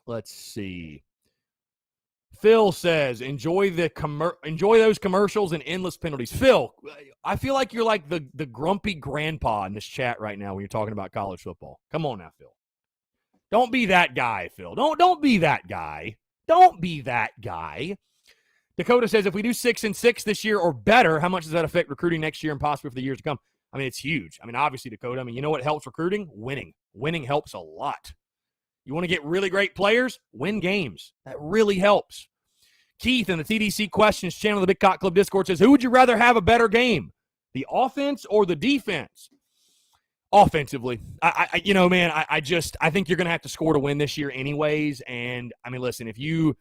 Let's see. Phil says, enjoy those commercials and endless penalties. Phil, I feel like you're like the grumpy grandpa in this chat right now when you're talking about college football. Come on now, Phil. Don't be that guy, Phil. Don't be that guy. Don't be that guy. Dakota says, if we do 6-6 this year or better, how much does that affect recruiting next year and possibly for the years to come? I mean, it's huge. I mean, obviously, Dakota, I mean, you know what helps recruiting? Winning. Winning helps a lot. You want to get really great players? Win games. That really helps. Keith in the TDC Questions channel of the Big Cock Club Discord says, who would you rather have a better game, the offense or the defense? Offensively. I think you're going to have to score to win this year anyways. And, I mean, listen, if you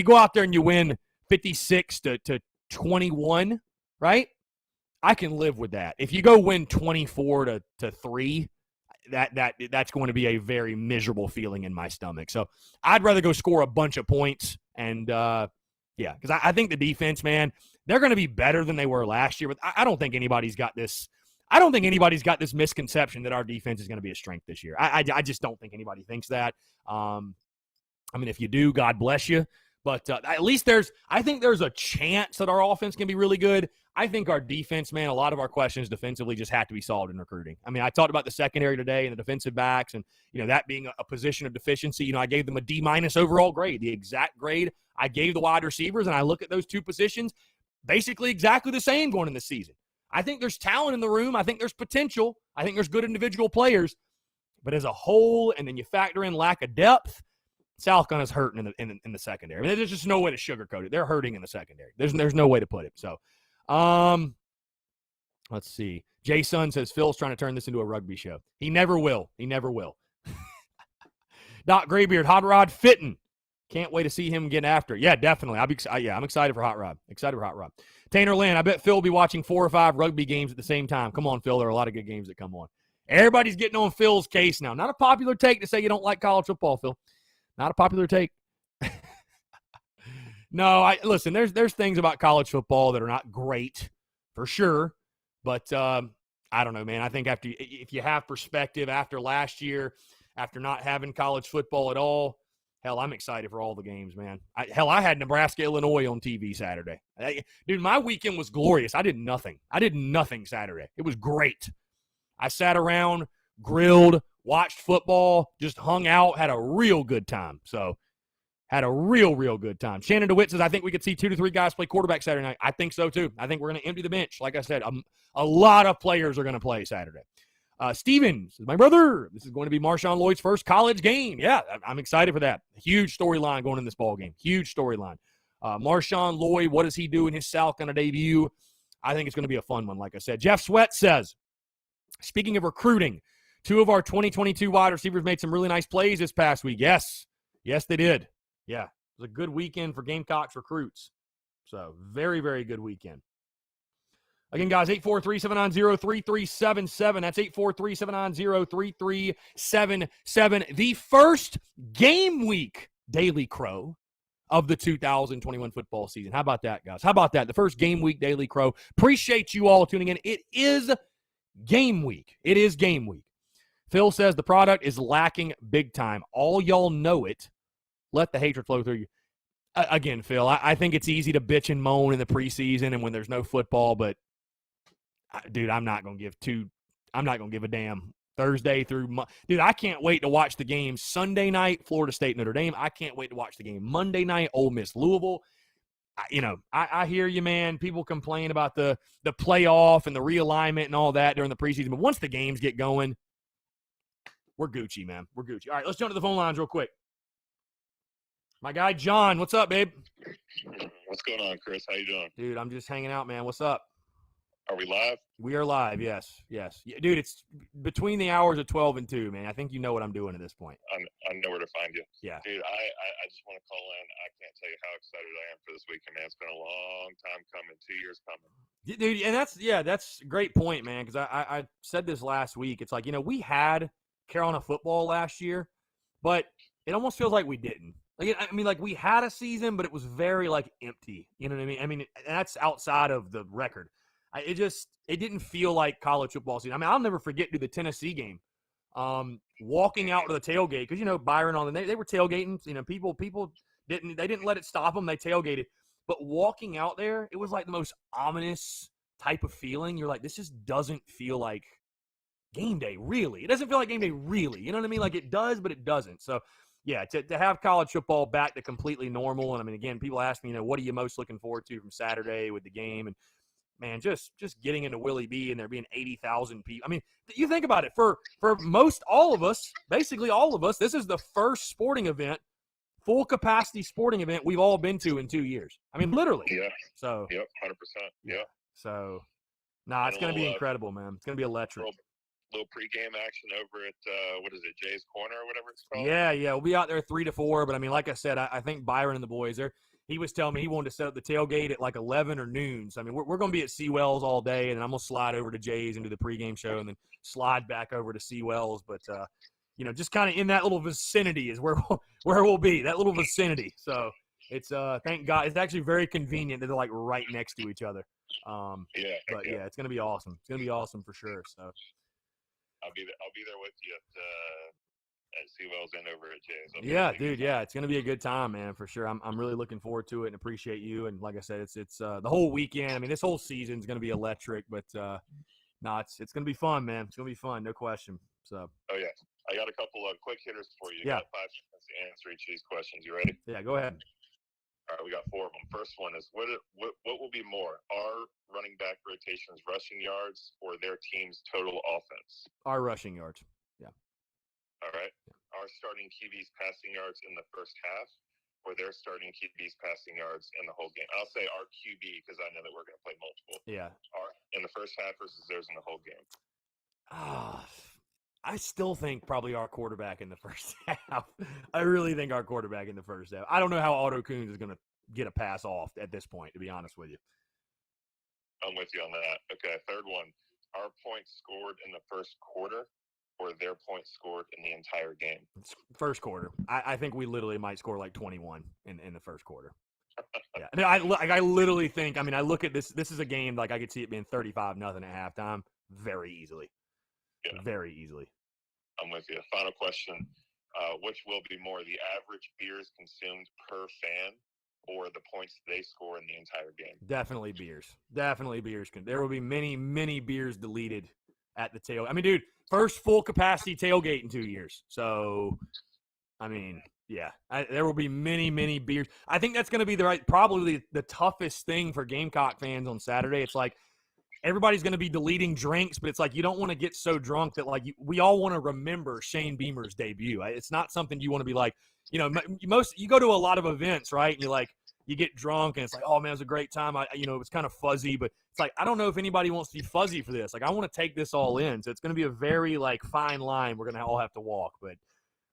go out there and you win 56 to 21, right, I can live with that. If you go win 24 to 3, that's going to be a very miserable feeling in my stomach. So I'd rather go score a bunch of points and, because I think the defense, man, they're going to be better than they were last year. But I don't think anybody's got this. I don't think anybody's got this misconception that our defense is going to be a strength this year. I just don't think anybody thinks that. I mean, if you do, God bless you. But at least I think there's a chance that our offense can be really good. I think our defense, man, a lot of our questions defensively just have to be solved in recruiting. I mean, I talked about the secondary today and the defensive backs and, that being a position of deficiency. I gave them a D- overall grade, the exact grade I gave the wide receivers. And I look at those two positions, basically exactly the same going in the season. I think there's talent in the room. I think there's potential. I think there's good individual players. But as a whole, and then you factor in lack of depth, South Carolina's hurting in the secondary. I mean, there's just no way to sugarcoat it. They're hurting in the secondary. There's no way to put it. So, let's see. Jay Sun says Phil's trying to turn this into a rugby show. He never will. He never will. Doc Graybeard, Hot Rod Fitton. Can't wait to see him get after it. Yeah, definitely. I'm excited for Hot Rod. Tanner Lynn, I bet Phil will be watching 4 or 5 rugby games at the same time. Come on, Phil. There are a lot of good games that come on. Everybody's getting on Phil's case now. Not a popular take to say you don't like college football, Phil. Not a popular take. No, listen, there's things about college football that are not great, for sure. But I don't know, man. I think if you have perspective after last year, after not having college football at all, hell, I'm excited for all the games, man. I had Nebraska-Illinois on TV Saturday. Dude, my weekend was glorious. I did nothing Saturday. It was great. I sat around, grilled, watched football, just hung out, had a real good time. So, had a real good time. Shannon DeWitt says, I think we could see 2 to 3 guys play quarterback Saturday night. I think so, too. I think we're going to empty the bench. Like I said, a lot of players are going to play Saturday. Steven says, my brother, this is going to be Marshawn Lloyd's first college game. Yeah, I'm excited for that. Huge storyline going in this ball game. Huge storyline. Marshawn Lloyd, what does he do in his South Carolina debut? I think it's going to be a fun one, like I said. Jeff Sweat says, speaking of recruiting, 2 of our 2022 wide receivers made some really nice plays this past week. Yes, they did. Yeah, it was a good weekend for Gamecocks recruits. So, very, very good weekend. Again, guys, 843-790-3377. That's 843-790-3377. The first game week Daily Crow of the 2021 football season. How about that, guys? How about that? The first game week Daily Crow. Appreciate you all tuning in. It is game week. Phil says the product is lacking big time. All y'all know it. Let the hatred flow through you. Again, Phil, I think it's easy to bitch and moan in the preseason and when there's no football, but dude, I'm not going to give a damn. Thursday through dude, I can't wait to watch the game Sunday night, Florida State, Notre Dame. I can't wait to watch the game Monday night, Ole Miss, Louisville. I hear you, man. People complain about the playoff and the realignment and all that during the preseason, but once the games get going, we're Gucci, man. We're Gucci. All right, let's jump to the phone lines real quick. My guy John, what's up, babe? What's going on, Chris? How you doing? Dude, I'm just hanging out, man. What's up? Are we live? We are live, yes. Yeah, dude, it's between the hours of 12 and 2, man. I think you know what I'm doing at this point. I know where to find you. Yeah. Dude, I just want to call in. I can't tell you how excited I am for this weekend, man. It's been a long time coming, 2 years coming. Dude, and that's a great point, man, because I said this last week. It's like, we had Carolina football last year, but it almost feels like we didn't. Like, I mean, like we had a season, but it was very like empty. You know what I mean? I mean, that's outside of the record. It didn't feel like college football season. I mean, I'll never forget the Tennessee game. Walking out to the tailgate because Byron on they were tailgating. People didn't let it stop them. They tailgated, but walking out there, it was like the most ominous type of feeling. You're like, this just doesn't feel like game day, really. It doesn't feel like game day, really. You know what I mean? Like it does, but it doesn't. So, yeah, to have college football back to completely normal. And I mean, again, people ask me, what are you most looking forward to from Saturday with the game? And man, just getting into Willie B and there being 80,000 people. I mean, you think about it. For all of us, basically all of us, this is the first sporting event, full capacity sporting event we've all been to in 2 years. I mean, literally. Yeah. So. Yep. 100%. Yeah. So, it's going to be incredible, man. It's going to be electric. Little pregame action over at Jay's Corner or whatever it's called. Yeah, we'll be out there 3 to 4. But I mean, like I said, I think Byron and the boys he was telling me he wanted to set up the tailgate at like 11 or noon. So I mean, we're going to be at Seawells all day, and then I'm going to slide over to Jay's and do the pregame show, and then slide back over to Seawells. But just kind of in that little vicinity is where we'll be. That little vicinity. So it's thank God it's actually very convenient that they're like right next to each other. It's going to be awesome. It's going to be awesome for sure. So. I'll be there with you at Seawells and over at Jay's. Dude. Yeah, it's gonna be a good time, man, for sure. I'm really looking forward to it and appreciate you. And like I said, it's the whole weekend. I mean, this whole season's gonna be electric, but it's gonna be fun, man. It's gonna be fun, no question. So. Oh yeah, I got a couple of quick hitters for you. Yeah. Got 5 minutes to answer each of these questions. You ready? Yeah, go ahead. All right, we got 4 of them. First one is what will be more, our running back rotations rushing yards or their team's total offense? Our rushing yards. Yeah. All right. Yeah. Our starting QB's passing yards in the first half or their starting QB's passing yards in the whole game? I'll say our QB because I know that we're going to play multiple. Yeah. In the first half versus theirs in the whole game. I still think probably our quarterback in the first half. I really think our quarterback in the first half. I don't know how Otto Coons is going to get a pass off at this point, to be honest with you. I'm with you on that. Okay, third one. Our points scored in the first quarter or their points scored in the entire game? First quarter. I think we literally might score like 21 in the first quarter. Yeah. I literally think, I look at this. This is a game like I could see it being 35-0 at halftime very easily. Yeah. Very easily. I'm with you. Final question. Which will be more, the average beers consumed per fan or the points they score in the entire game? Definitely beers. There will be many, many beers deleted at the tail. Dude, first full capacity tailgate in 2 years. So, yeah, there will be many, many beers. I think that's going to be probably the toughest thing for Gamecock fans on Saturday. It's like, everybody's going to be deleting drinks, but it's like you don't want to get so drunk that we all want to remember Shane Beamer's debut. It's not something you want to be like, you go to a lot of events, right? And you get drunk and it's like, oh man, it was a great time. It's kind of fuzzy, but it's like, I don't know if anybody wants to be fuzzy for this. I want to take this all in. So it's going to be a very fine line. We're going to all have to walk, but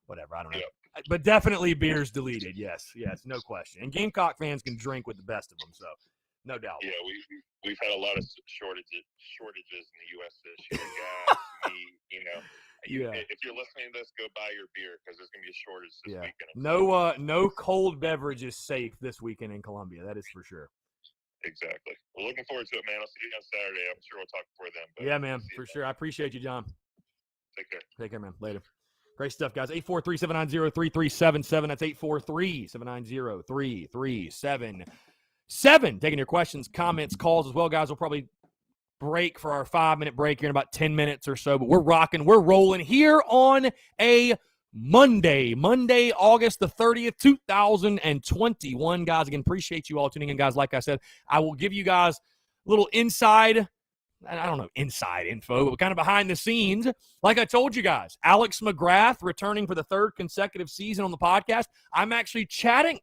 whatever. I don't know. Yeah. But definitely beers deleted. Yes, no question. And Gamecock fans can drink with the best of them. So. No doubt. Yeah, we've had a lot of shortages in the U.S. this year. Gas, meat, Yeah. If you're listening to this, go buy your beer because there's going to be a shortage this weekend. No cold beverage is safe this weekend in Columbia. That is for sure. Exactly. Well, looking forward to it, man. I'll see you on Saturday. I'm sure we'll talk before then. Yeah, man, for sure. I appreciate you, John. Take care. Take care, man. Later. Great stuff, guys. 843-790-3377. That's 843-790-3377. Taking your questions, comments, calls as well, guys. We'll probably break for our 5-minute break here in about 10 minutes or so, but we're rolling here on a Monday, August the 30th, 2021. Guys, again, appreciate you all tuning in, guys. Like I said, I will give you guys a little inside info, but kind of behind the scenes. Like I told you guys, Alex McGrath returning for the 3rd consecutive season on the podcast. I'm actually chatting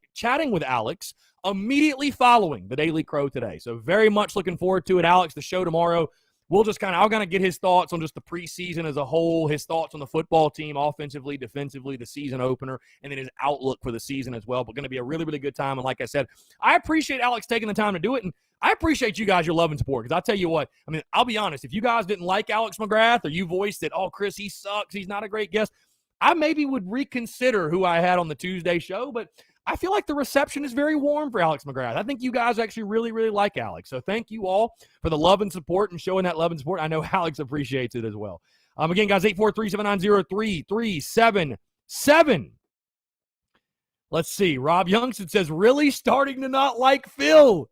with Alex immediately following the Daily Crow today. So very much looking forward to it. Alex, the show tomorrow, I'll kind of get his thoughts on just the preseason as a whole, his thoughts on the football team, offensively, defensively, the season opener, and then his outlook for the season as well. But going to be a really, really good time. And like I said, I appreciate Alex taking the time to do it. And I appreciate you guys, your love and support. Because I'll tell you what, I'll be honest. If you guys didn't like Alex McGrath or you voiced that, oh, Chris, he sucks, he's not a great guest, I maybe would reconsider who I had on the Tuesday show. But I feel like the reception is very warm for Alex McGrath. I think you guys actually really, really like Alex. So thank you all for the love and support and showing that love and support. I know Alex appreciates it as well. Again, guys, 843-790-3377. Let's see. Rob Youngson says, really starting to not like Phil.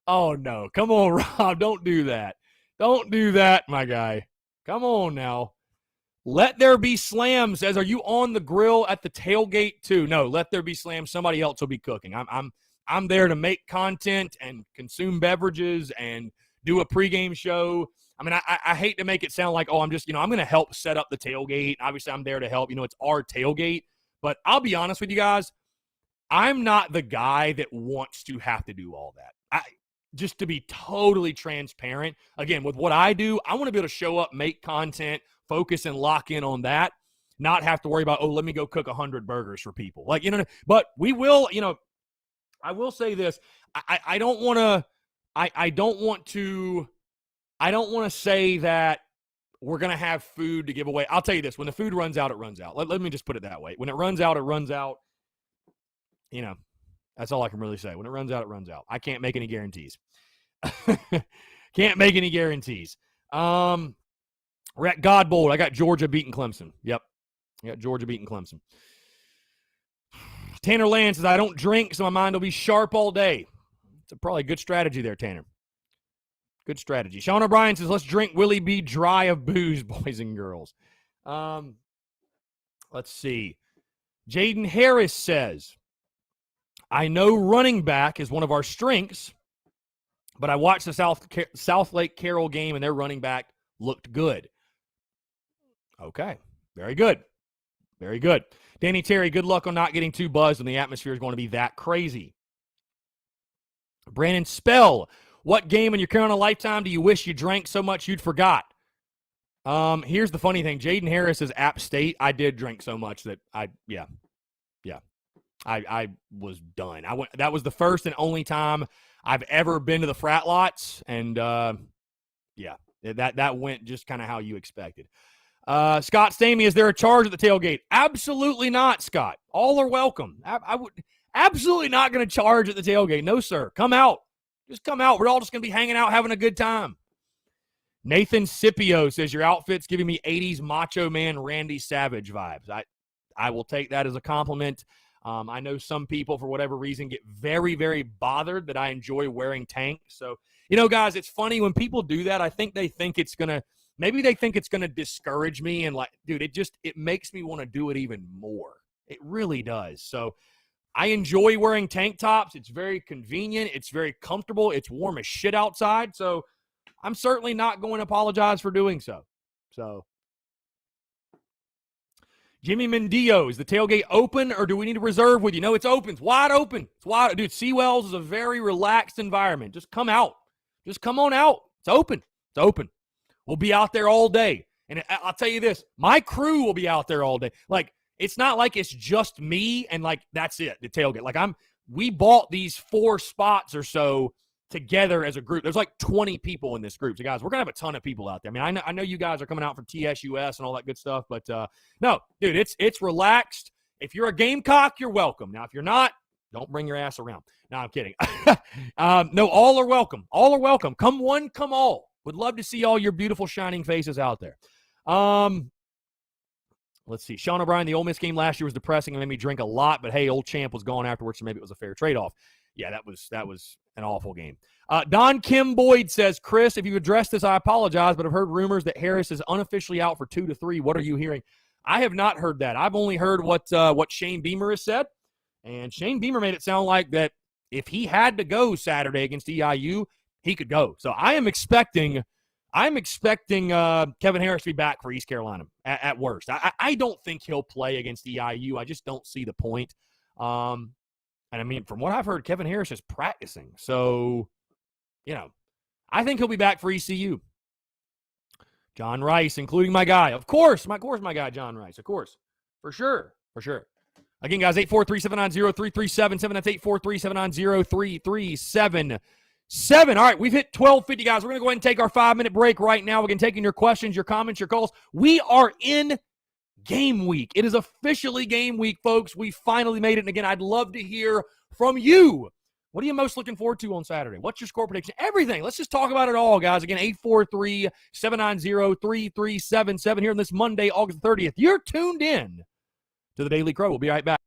Oh, no. Come on, Rob. Don't do that. Don't do that, my guy. Come on now. Let There Be Slam says, are you on the grill at the tailgate too? No, Let There Be Slam. Somebody else will be cooking. I'm there to make content and consume beverages and do a pregame show. I mean, I hate to make it sound like, oh, I'm just, I'm going to help set up the tailgate. Obviously, I'm there to help. It's our tailgate. But I'll be honest with you guys, I'm not the guy that wants to have to do all that. Just to be totally transparent, again, with what I do, I want to be able to show up, make content, focus and lock in on that, not have to worry about, let me go cook 100 burgers for people. But we will, I will say this. I don't want to say that we're going to have food to give away. I'll tell you this. When the food runs out, it runs out. Let me just put it that way. When it runs out, it runs out. That's all I can really say. When it runs out, it runs out. I can't make any guarantees. Can't make any guarantees. We're at Godbold. I got Georgia beating Clemson. Yep. I got Georgia beating Clemson. Tanner Land says, I don't drink, so my mind will be sharp all day. It's probably a good strategy there, Tanner. Good strategy. Sean O'Brien says, let's drink Willie B. dry of booze, boys and girls. Let's see. Jaden Harris says, I know running back is one of our strengths, but I watched the South Lake Carroll game, and their running back looked good. Okay. Very good. Very good. Danny Terry, good luck on not getting too buzzed when the atmosphere is going to be that crazy. Brandon Spell, what game in your Carolina lifetime do you wish you drank so much you'd forgot? Here's the funny thing. Jaden Harris is App State. I did drink so much that I was done. That was the first and only time I've ever been to the frat lots, and that went just kind of how you expected. Scott Stamey, is there a charge at the tailgate? Absolutely not, Scott. All are welcome. I would absolutely not going to charge at the tailgate. No, sir. Come out. Just come out. We're all just going to be hanging out, having a good time. Nathan Scipio says, your outfit's giving me 80s Macho Man Randy Savage vibes. I will take that as a compliment. I know some people, for whatever reason, get very, very bothered that I enjoy wearing tanks. So, guys, it's funny when people do that. I think they think it's going to discourage me. And dude, it makes me want to do it even more. It really does. So I enjoy wearing tank tops. It's very convenient. It's very comfortable. It's warm as shit outside. So I'm certainly not going to apologize for doing so. So Jimmy Mendillo, is the tailgate open or do we need to reserve with you? No, it's open. It's wide open. It's wide. Dude, Seawells is a very relaxed environment. Just come out. Just come on out. It's open. It's open. We'll be out there all day. And I'll tell you this, my crew will be out there all day. It's not like it's just me and that's it, the tailgate. We bought these 4 spots or so together as a group. There's 20 people in this group. So guys, we're going to have a ton of people out there. I mean, I know you guys are coming out for TSUS and all that good stuff, but no, dude, it's relaxed. If you're a Gamecock, you're welcome. Now, if you're not, don't bring your ass around. No, I'm kidding. No, all are welcome. All are welcome. Come one, come all. Would love to see all your beautiful shining faces out there. Let's see. Sean O'Brien, the Ole Miss game last year was depressing and made me drink a lot, but hey, old champ was gone afterwards, so maybe it was a fair trade-off. Yeah, that was an awful game. Don Kim Boyd says, Chris, if you addressed this, I apologize, but I've heard rumors that Harris is unofficially out for 2 to 3. What are you hearing? I have not heard that. I've only heard what Shane Beamer has said, and Shane Beamer made it sound like that if he had to go Saturday against EIU, he could go. So I'm expecting Kevin Harris to be back for East Carolina at worst. I don't think he'll play against EIU. I just don't see the point. And I mean, from what I've heard, Kevin Harris is practicing. So, I think he'll be back for ECU. John Rice, including my guy. Of course, my guy, John Rice. Of course. For sure. Again, guys, 843-790-3377. That's 843-790-3377. All right, we've hit 12:50, guys. We're going to go ahead and take our 5-minute break right now. We're going to take in your questions, your comments, your calls. We are in game week. It is officially game week, folks. We finally made it. And again, I'd love to hear from you. What are you most looking forward to on Saturday? What's your score prediction? Everything. Let's just talk about it all, guys. Again, 843-790-3377 here on this Monday, August 30th. You're tuned in to the Daily Crow. We'll be right back.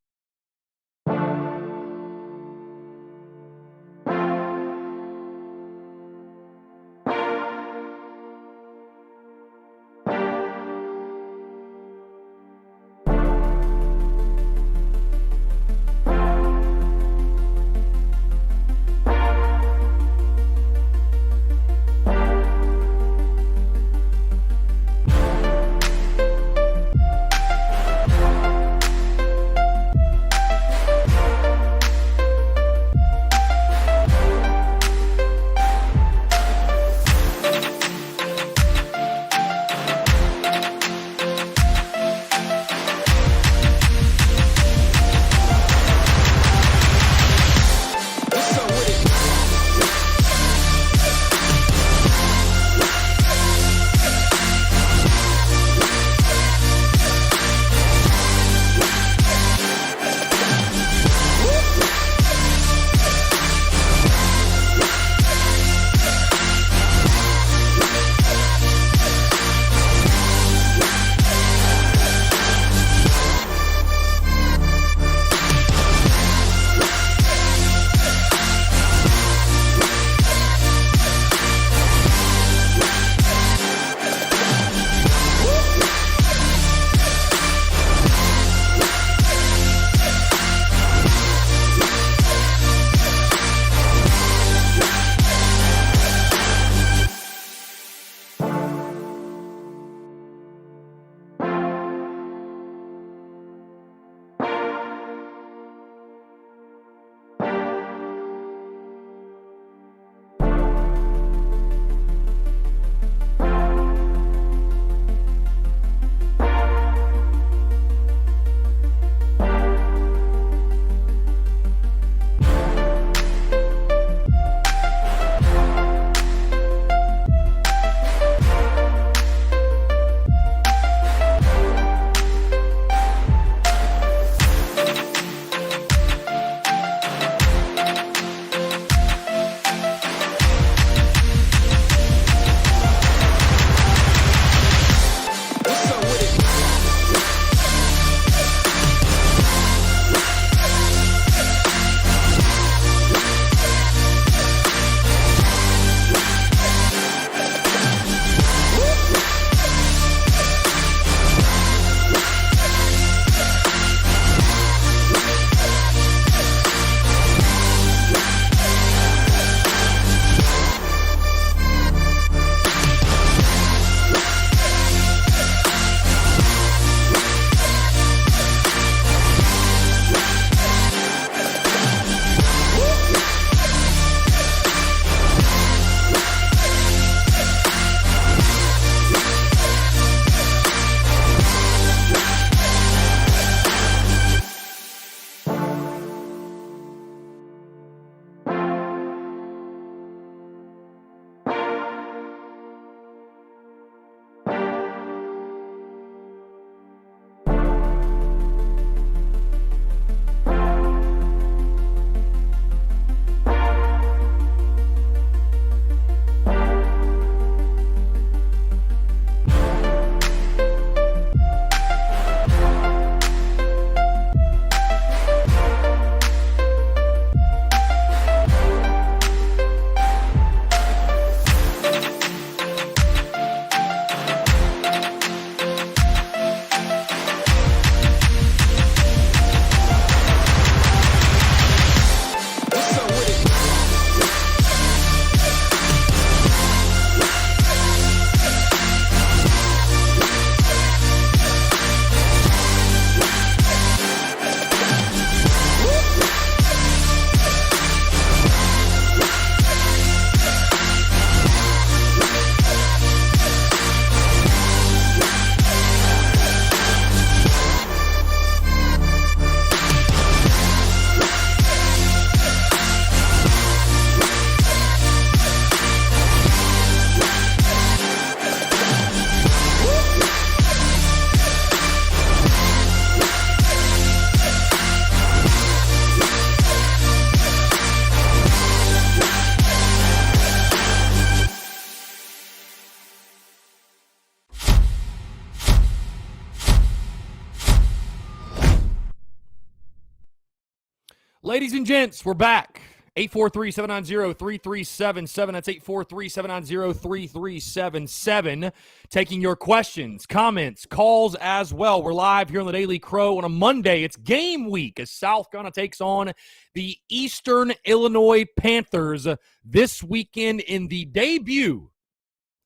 Ladies and gents, we're back. 843-790-3377. That's 843-790-3377. Taking your questions, comments, calls as well. We're live here on the Daily Crow on a Monday. It's game week as South Carolina takes on the Eastern Illinois Panthers this weekend in the debut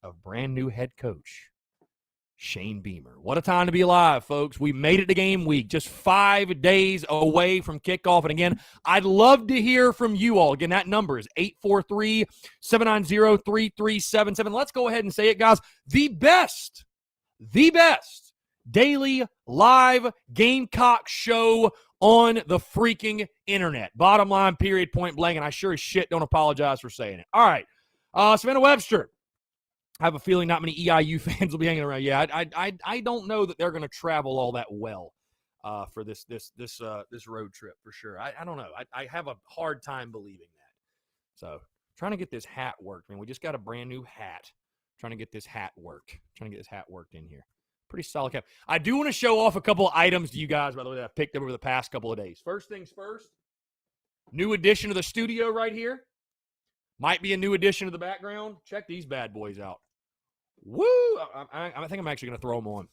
of brand new head coach Shane Beamer. What a time to be alive, folks. We made it to game week, just 5 days away from kickoff. And again, I'd love to hear from you all. Again, that number is 843-790-3377. Let's go ahead and say it, guys. The best daily live Gamecock show on the freaking internet. Bottom line, period, point blank. And I sure as shit don't apologize for saying it. All right. Savannah Webster. I have a feeling not many EIU fans will be hanging around. Yeah, I don't know that they're going to travel all that well for this road trip for sure. I don't know. I have a hard time believing that. So trying to get this hat worked, man. We just got a brand new hat. Trying to get this hat worked. Trying to get this hat worked in here. Pretty solid cap. I do want to show off a couple of items to you guys, by the way, that I've picked up over the past couple of days. First things first, new addition to the studio right here. Might be a new addition to the background. Check these bad boys out. Woo! I think I'm actually going to throw them on.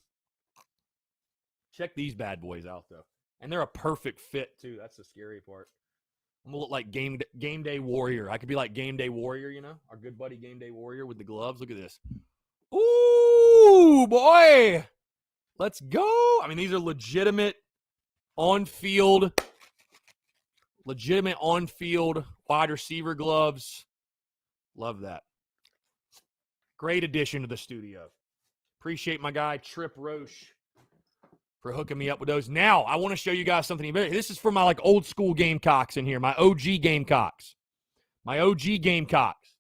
Check these bad boys out, though. And they're a perfect fit, too. That's the scary part. I'm going to look like Game Day Warrior. I could be like Game Day Warrior, you know? Our good buddy Game Day Warrior with the gloves. Look at this. Ooh, boy! Let's go! I mean, these are legitimate on-field wide receiver gloves. Love that. Great addition to the studio. Appreciate my guy, Trip Roche, for hooking me up with those. Now, I want to show you guys something. This is for my old school Gamecocks in here, my OG Gamecocks. My OG Gamecocks.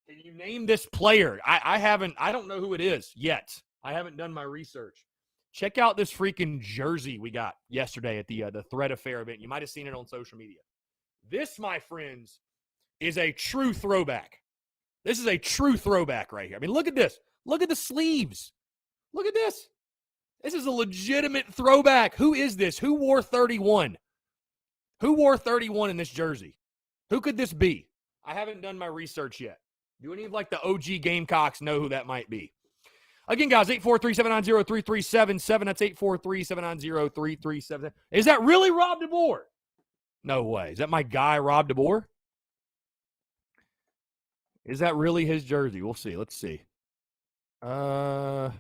Can you name this player? I don't know who it is yet. I haven't done my research. Check out this freaking jersey we got yesterday at the Thread Affair event. You might have seen it on social media. This, my friends, is a true throwback. This is a true throwback right here. I mean, look at this. Look at the sleeves. Look at this. This is a legitimate throwback. Who is this? Who wore 31? Who wore 31 in this jersey? Who could this be? I haven't done my research yet. Do any of the OG Gamecocks know who that might be? Again, guys, 843-790-3377. That's 843-790-3377. Is that really Rob DeBoer? No way. Is that my guy, Rob DeBoer? Is that really his jersey? We'll see. Let's see. It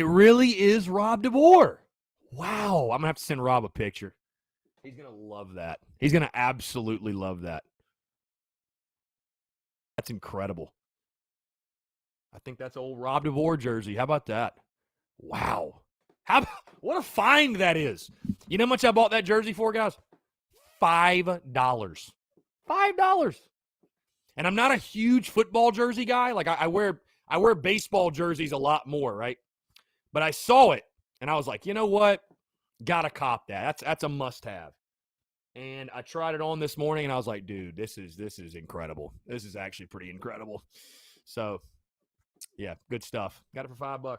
really is Rob DeBoer. Wow. I'm going to have to send Rob a picture. He's going to love that. He's going to absolutely love that. That's incredible. I think that's old Rob DeBoer jersey. How about that? Wow. What a find that is. You know how much I bought that jersey for, guys? $5. $5. And I'm not a huge football jersey guy. I wear baseball jerseys a lot more, right? But I saw it, and I was like, you know what? Gotta cop that. That's a must-have. And I tried it on this morning, and I was like, dude, this is incredible. This is actually pretty incredible. So, yeah, good stuff. Got it for $5.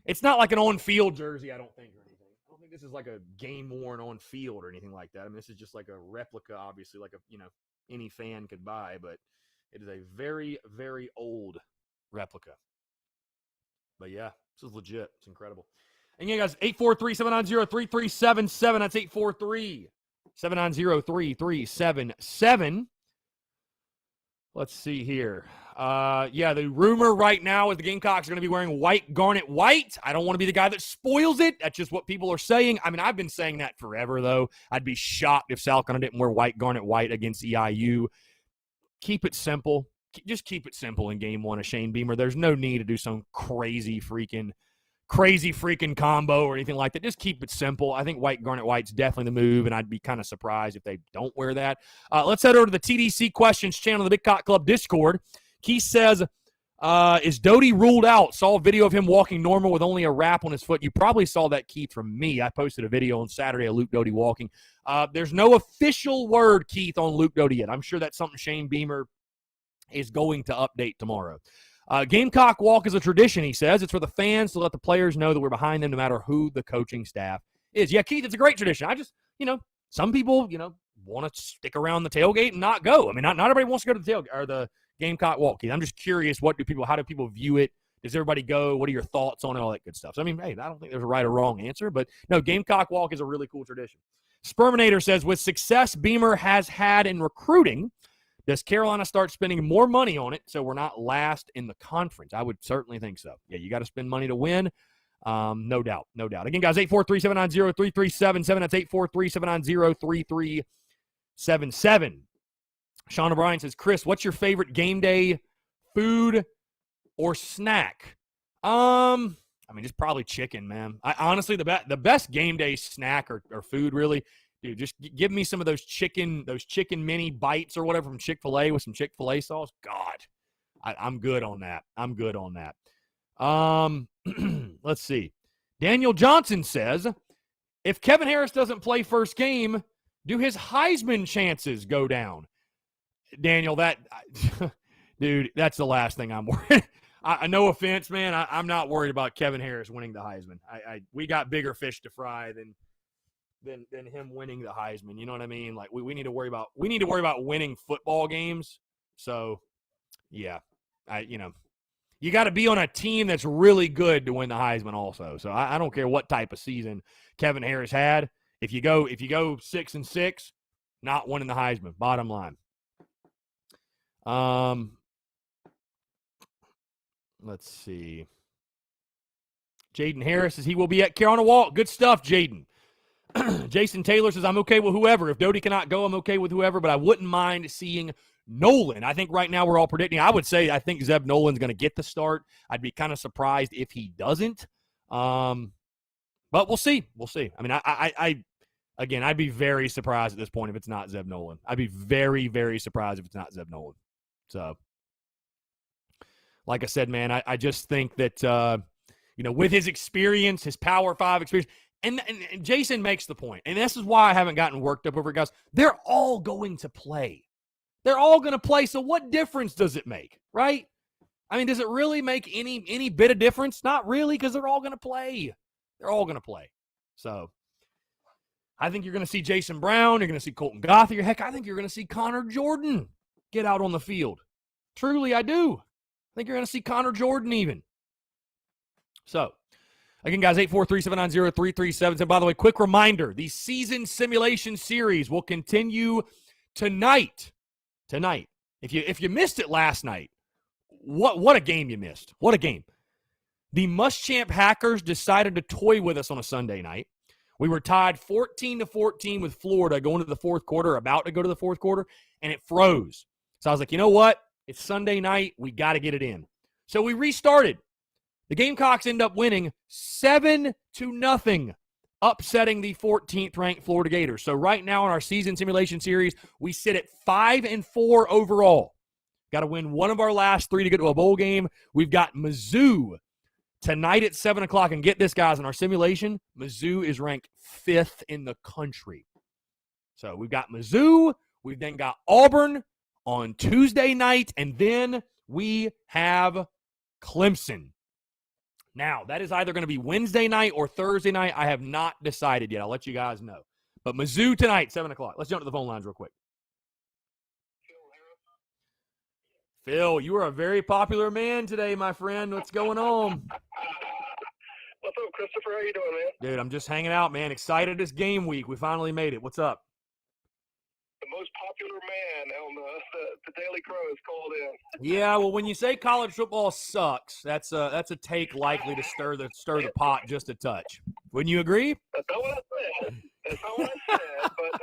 It's not like an on-field jersey, I don't think, or anything. I don't think this is like a game-worn on-field or anything like that. I mean, this is just like a replica, obviously, any fan could buy, but it is a very, very old replica. But yeah, this is legit. It's incredible. And yeah, guys, 843-790-3377. That's 843-790-3377. Let's see here. The rumor right now is the Gamecocks are going to be wearing white, garnet, white. I don't want to be the guy that spoils it. That's just what people are saying. I mean, I've been saying that forever, though. I'd be shocked if South Carolina didn't wear white, garnet, white against EIU. Keep it simple. Just keep it simple in game one of Shane Beamer. There's no need to do some crazy freaking combo or anything like that. Just keep it simple. I think white, garnet, white's definitely the move, and I'd be kind of surprised if they don't wear that. Let's head over to the TDC Questions channel, the Big Cock Club Discord. Keith says, is Doty ruled out? Saw a video of him walking normal with only a wrap on his foot. You probably saw that, Keith, from me. I posted a video on Saturday of Luke Doty walking. There's no official word, Keith, on Luke Doty yet. I'm sure that's something Shane Beamer is going to update tomorrow. Gamecock walk is a tradition, he says. It's for the fans to let the players know that we're behind them no matter who the coaching staff is. Yeah, Keith, it's a great tradition. I just, Some people, want to stick around the tailgate and not go. I mean, not everybody wants to go to the tailgate or the Gamecock walk. I'm just curious, how do people view it? Does everybody go? What are your thoughts on it? All that good stuff. So, I mean, hey, I don't think there's a right or wrong answer, but no, Gamecock walk is a really cool tradition. Sperminator says, with success Beamer has had in recruiting, does Carolina start spending more money on it so we're not last in the conference? I would certainly think so. Yeah, you got to spend money to win. No doubt. Again, guys, 843-790-3377. That's 843-790-3377. Sean O'Brien says, Chris, what's your favorite game day food or snack? Just probably chicken, man. Honestly, the best game day snack or food, really, dude, just give me some of those chicken mini bites or whatever from Chick-fil-A with some Chick-fil-A sauce. God, I'm good on that. Let's see. Daniel Johnson says, if Kevin Harris doesn't play first game, do his Heisman chances go down? Daniel, dude, that's the last thing I'm worried. No offense, man. I'm not worried about Kevin Harris winning the Heisman. We got bigger fish to fry than him winning the Heisman. You know what I mean? Like we need to worry about winning football games. So yeah, you got to be on a team that's really good to win the Heisman also. So I don't care what type of season Kevin Harris had. If you go 6-6, not winning the Heisman, bottom line. Let's see. Jaden Harris says he will be at Carolina Walk. Good stuff, Jaden. Jason Taylor says, I'm okay with whoever. If Doty cannot go, I'm okay with whoever, but I wouldn't mind seeing Nolan. I think right now we're all predicting. I would say I think Zeb Nolan's going to get the start. I'd be kind of surprised if he doesn't. But we'll see. I mean, Again, I'd be very surprised at this point if it's not Zeb Nolan. I'd be very, very surprised if it's not Zeb Nolan. So, like I said, man, I just think that, with his experience, his Power 5 experience, and Jason makes the point, and this is why I haven't gotten worked up over it, guys. They're all going to play. They're all going to play, so what difference does it make, right? I mean, does it really make any bit of difference? Not really, because they're all going to play. They're all going to play. So, I think you're going to see Jason Brown. You're going to see Colton Gothard. Heck, I think you're going to see Connor Jordan get out on the field. Truly, I do. I think you're going to see Connor Jordan even. So, again, guys, 843-790-3377. By the way, quick reminder, the season simulation series will continue tonight. If you missed it last night, what a game you missed. What a game. The Muschamp Hackers decided to toy with us on a Sunday night. We were tied 14-14 with Florida going to the fourth quarter, about to go to the fourth quarter, and it froze. So I was like, you know what? It's Sunday night. We got to get it in. So we restarted. The Gamecocks end up winning 7-0, upsetting the 14th-ranked Florida Gators. So right now in our season simulation series, we sit at 5-4 overall. Got to win one of our last three to get to a bowl game. We've got Mizzou tonight at 7 o'clock. And get this, guys, in our simulation, Mizzou is ranked 5th in the country. So we've got Mizzou. We've then got Auburn on Tuesday night. And then we have Clemson. Now, that is either going to be Wednesday night or Thursday night. I have not decided yet. I'll let you guys know. But Mizzou tonight, 7 o'clock. Let's jump to the phone lines real quick. Phil, you are a very popular man today, my friend. What's going on? What's up, Christopher? How you doing, man? Dude, I'm just hanging out, man. Excited it's game week. We finally made it. What's up? The most popular man on the Daily Crow is called in. Yeah, well, when you say college football sucks, that's a take likely to stir the pot just a touch. Wouldn't you agree? That's not what I said. That's not what I said. But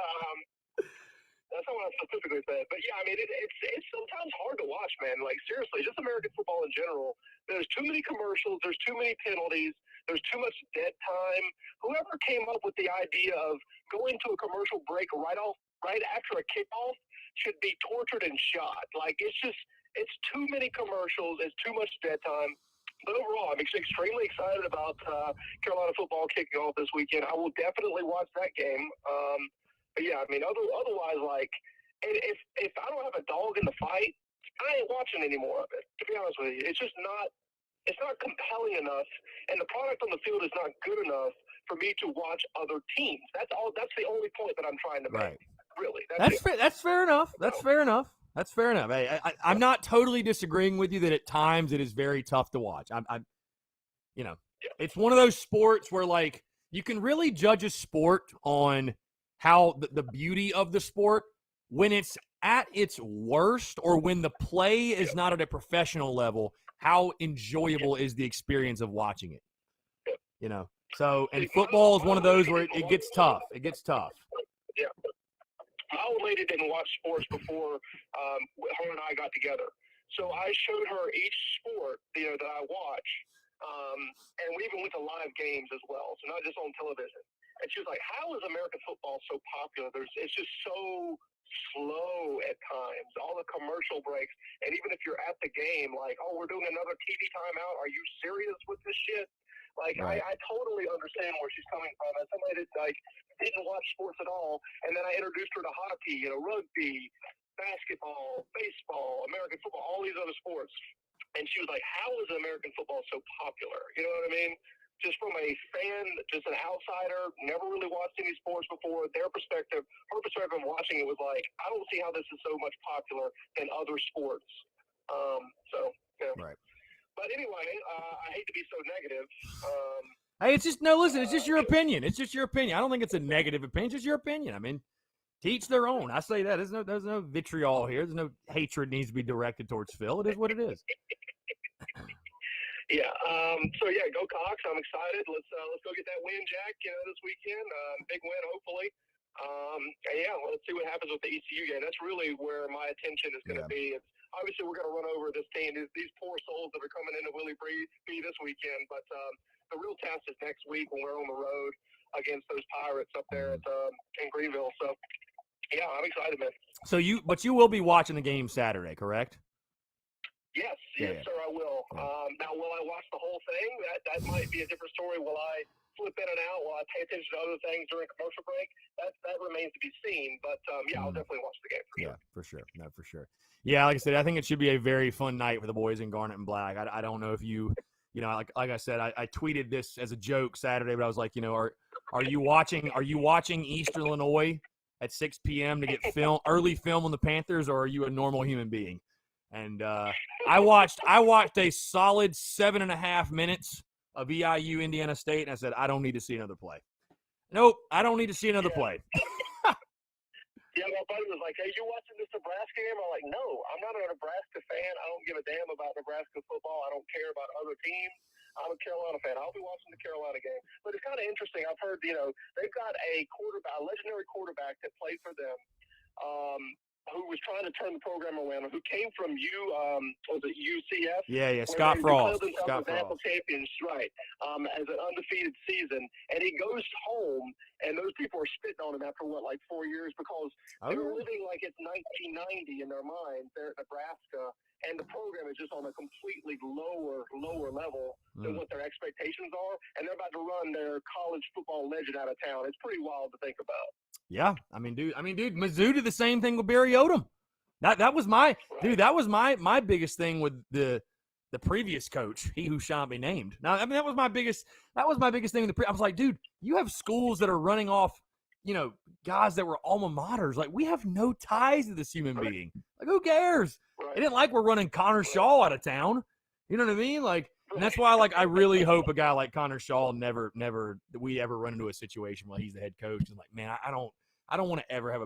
that's not what I specifically said. But yeah, I mean, it's sometimes hard to watch, man. Like seriously, just American football in general. There's too many commercials. There's too many penalties. There's too much dead time. Whoever came up with the idea of going to a commercial break right after a kickoff should be tortured and shot. Like it's too many commercials. It's too much dead time. But overall, I'm extremely excited about Carolina football kicking off this weekend. I will definitely watch that game. But yeah, I mean, otherwise, like if I don't have a dog in the fight, I ain't watching any more of it. To be honest with you, it's just not. It's not compelling enough, and the product on the field is not good enough for me to watch other teams. That's all. That's the only point that I'm trying to make. Right. Really. That's fair. That's fair enough. That's fair enough. That's fair enough. Hey, I'm not totally disagreeing with you that at times it is very tough to watch. It's one of those sports where, like, you can really judge a sport on how the beauty of the sport when it's at its worst or when the play is not at a professional level. How enjoyable is the experience of watching it? So, and football is one of those where it gets tough. It gets tough. Yeah. My old lady didn't watch sports before her and I got together. So I showed her each sport, that I watch. And we even went to live games as well, so not just on television. And she was like, how is American football so popular? It's just so slow at times, all the commercial breaks. And even if you're at the game, like, oh, we're doing another TV timeout. Are you serious with this shit? Like, right. I totally understand where she's coming from. As somebody that, like, didn't watch sports at all, and then I introduced her to hockey, rugby, basketball, baseball, American football, all these other sports. And she was like, how is American football so popular? You know what I mean? Just from a fan, just an outsider, never really watched any sports before, her perspective of watching it was like, I don't see how this is so much popular than other sports. Right. But anyway, I hate to be so negative. Hey, it's just your opinion. It's just your opinion. I don't think it's a negative opinion. It's just your opinion. I mean, to each their own. I say that. There's no vitriol here. There's no hatred needs to be directed towards Phil. It is what it is. Yeah. Go Cox. I'm excited. Let's go get that win, Jack. This weekend. Big win, hopefully. Let's see what happens with the ECU game. That's really where my attention is going to be. Obviously, we're going to run over this team. These poor souls that are coming into Willie B this weekend. But the real test is next week when we're on the road against those Pirates up there in Greenville. So, yeah, I'm excited, man. So you will be watching the game Saturday, correct? Yes, sir, I will. Now, will I watch the whole thing? That might be a different story. Will I flip in and out? Will I pay attention to other things during commercial break? That remains to be seen. But, I'll definitely watch the game for sure. Yeah, for sure. No, for sure. Yeah, like I said, I think it should be a very fun night for the boys in Garnet and Black. I don't know if like I said, I tweeted this as a joke Saturday, but I was like, are you watching East Illinois at 6 p.m. to get early film on the Panthers, or are you a normal human being? And I watched a solid 7.5 minutes of EIU Indiana State, and I said, I don't need to see another play. Nope, I don't need to see another play. Yeah, my buddy was like, hey, you watching this Nebraska game? I'm like, no, I'm not a Nebraska fan. I don't give a damn about Nebraska football. I don't care about other teams. I'm a Carolina fan. I'll be watching the Carolina game. But it's kind of interesting. I've heard, they've got a legendary quarterback that played for them, who was trying to turn the program around, who came from UCF? Yeah, Scott Frost. Scott Frost. Champions, right, as an undefeated season. And he goes home, and those people are spitting on him after, 4 years? Because they were living like it's 1990 in their minds there at Nebraska, and the program is just on a completely lower level than what their expectations are, and they're about to run their college football legend out of town. It's pretty wild to think about. Yeah, I mean, dude, Mizzou did the same thing with Barry Odom. That was my biggest thing with the previous coach, he who shall be named. Now, I mean, that was my biggest thing. I was like, dude, you have schools that are running off, guys that were alma maters. Like, we have no ties to this human being. Like, who cares? It isn't like we're running Connor Shaw out of town. You know what I mean? Like, and that's why, I really hope a guy like Connor Shaw never we ever run into a situation where he's the head coach. And like, man, I don't want to ever have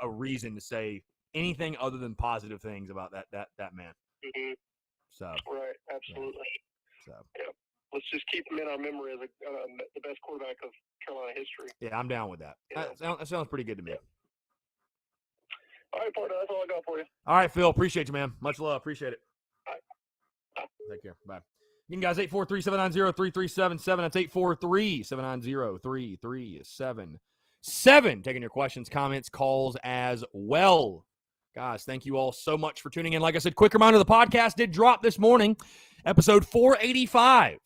a reason to say anything other than positive things about that man. Mm-hmm. So right, absolutely. Yeah. Yeah. Let's just keep him in our memory as the best quarterback of Carolina history. Yeah, I'm down with that. Yeah. That sounds pretty good to me. Yeah. All right, partner, that's all I got for you. All right, Phil, appreciate you, man. Much love. Appreciate it. All right. Take care. Bye. You can guys 843-790-3377. That's 843-790-3377. Taking your questions, comments, calls as well. Guys, thank you all so much for tuning in. Like I said, quick reminder, the podcast did drop this morning, episode 485.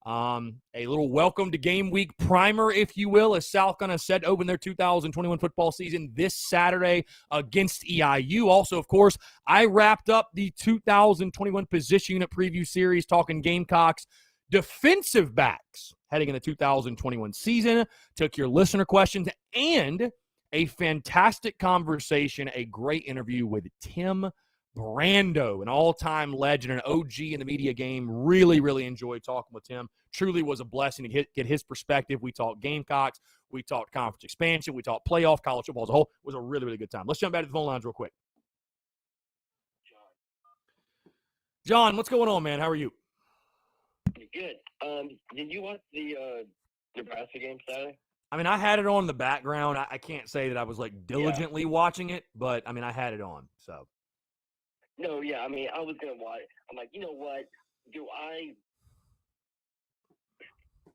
A little welcome to game week primer, if you will, as South going to set open their 2021 football season this Saturday against EIU. Also, of course, I wrapped up the 2021 position unit preview series talking Gamecocks defensive backs heading into 2021 season. Took your listener questions and a fantastic conversation, a great interview with Tim Brando, an all-time legend, an OG in the media game. Really, really enjoyed talking with Tim. Truly was a blessing to get his perspective. We talked Gamecocks. We talked conference expansion. We talked playoff, college football as a whole. It was a really, really good time. Let's jump back to the phone lines real quick. John, what's going on, man? How are you? Good. Did you watch the Nebraska game Saturday? I mean, I had it on in the background. I can't say that I was, like, diligently watching it, but, I mean, I had it on, so. No, yeah, I mean, I was going to watch. I'm like, you know what?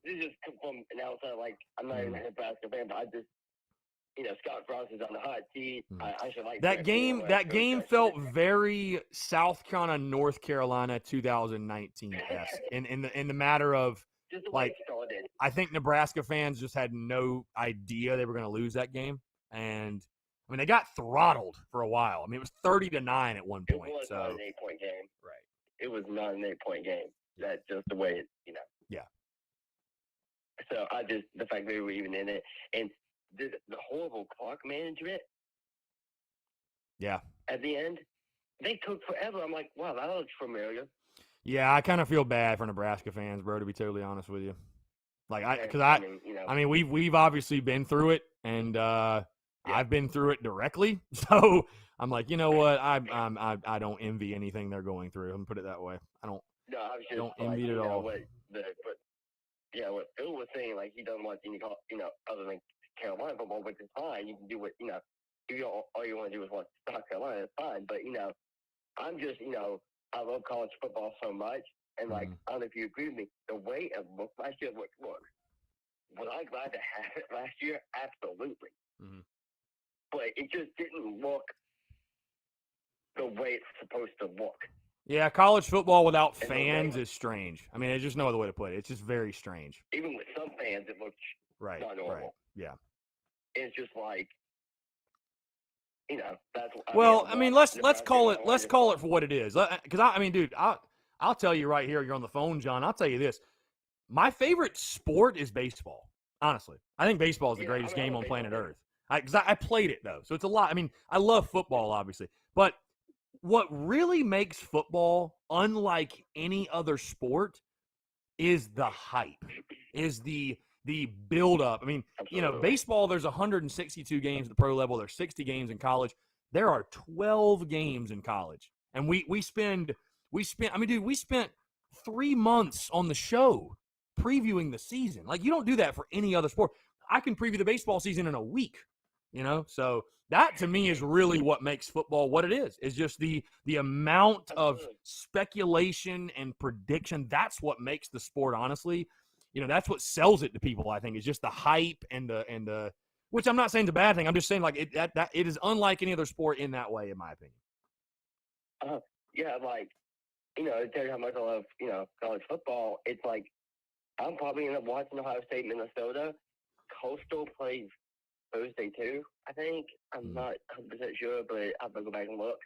This is just from an outside, like, I'm not even a Nebraska fan, but I just, Scott Frost is on the hot seat. I should like that game. That game felt very South Carolina, North Carolina 2019-esque in the matter of, like, I think Nebraska fans just had no idea they were going to lose that game. And, I mean, they got throttled for a while. I mean, it was 30-9 at one point. It was not an 8-point game. Right. It was not an 8-point game. That's just the way it, Yeah. So the fact they were even in it, and the horrible clock management. Yeah. At the end, they took forever. I'm like, wow, that looks familiar. Yeah, I kind of feel bad for Nebraska fans, bro, to be totally honest with you. Like, I mean, we've obviously been through it, and I've been through it directly. So I'm like, you know what? I don't envy anything they're going through. I'm gonna put it that way. I don't envy it at all. What Phil was saying, like, he doesn't want any, other than Carolina football, which is fine. You can do what, all you want to do is watch South Carolina. It's fine. But, I'm just, I love college football so much. And, like, I don't know if you agree with me, the way it looked last year, look, was I glad to have it last year? Absolutely. Mm-hmm. But it just didn't look the way it's supposed to look. Yeah, college football without fans is strange. I mean, there's just no other way to put it. It's just very strange. Even with some fans, it looks not normal. Right, yeah. It's just like, that's. Let's call it for what it is. Because I mean, dude, I'll tell you right here. You're on the phone, John. I'll tell you this. My favorite sport is baseball. Honestly, I think baseball is the greatest game on planet Earth. Because I played it though, so it's a lot. I mean, I love football, obviously, but what really makes football unlike any other sport is the hype, is the build-up. I mean, baseball, there's 162 games at the pro level. There's 60 games in college. There are 12 games in college. And we spent 3 months on the show previewing the season. Like, you don't do that for any other sport. I can preview the baseball season in a week, So that, to me, is really what makes football what it is just the amount of speculation and prediction. That's what makes the sport, honestly. That's what sells it to people, I think, is just the hype and the which I'm not saying is a bad thing. I'm just saying, like, it is unlike any other sport in that way, in my opinion. Yeah, like, to tell you how much I love, college football, it's like I'm probably going to end up watching Ohio State, Minnesota. Coastal plays Thursday too, I think. I'm not 100% sure, but I'll have to go back and look.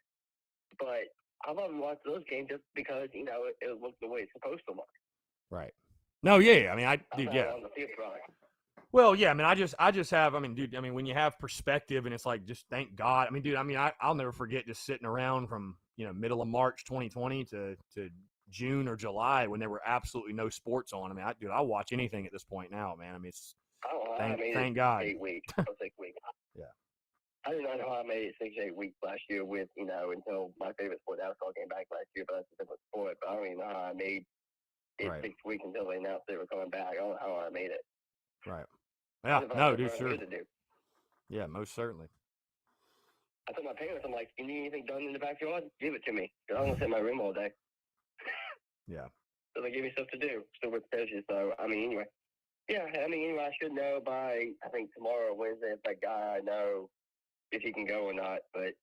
But I love to watch those games just because, it looks the way it's supposed to look. Right. No, yeah. I mean, yeah. Well, yeah. I mean, I just have. I mean, dude. I mean, when you have perspective, and it's like, just thank God. I mean, dude. I mean, I'll never forget just sitting around from middle of March 2020 to June or July when there were absolutely no sports on. I mean, I'll watch anything at this point now, man. I mean, it's thank God. 8 weeks, 6 weeks. Yeah. I did not know how I made it 6 8 weeks last year with until my favorite sport NASCAR came back last year, but that's a different sport. But I don't even know how I made it 6 weeks until they announced they were coming back. I don't know how I made it. Right. Yeah. No, dude. Sure. Yeah, most certainly. I told my parents, I'm like, you need anything done in the backyard? Give it to me. Because I don't sit in my room all day. Yeah. So they give me stuff to do. Still with fishes. So, I mean, anyway. Yeah, I should know by, I think, tomorrow or Wednesday if that guy I know if he can go or not. But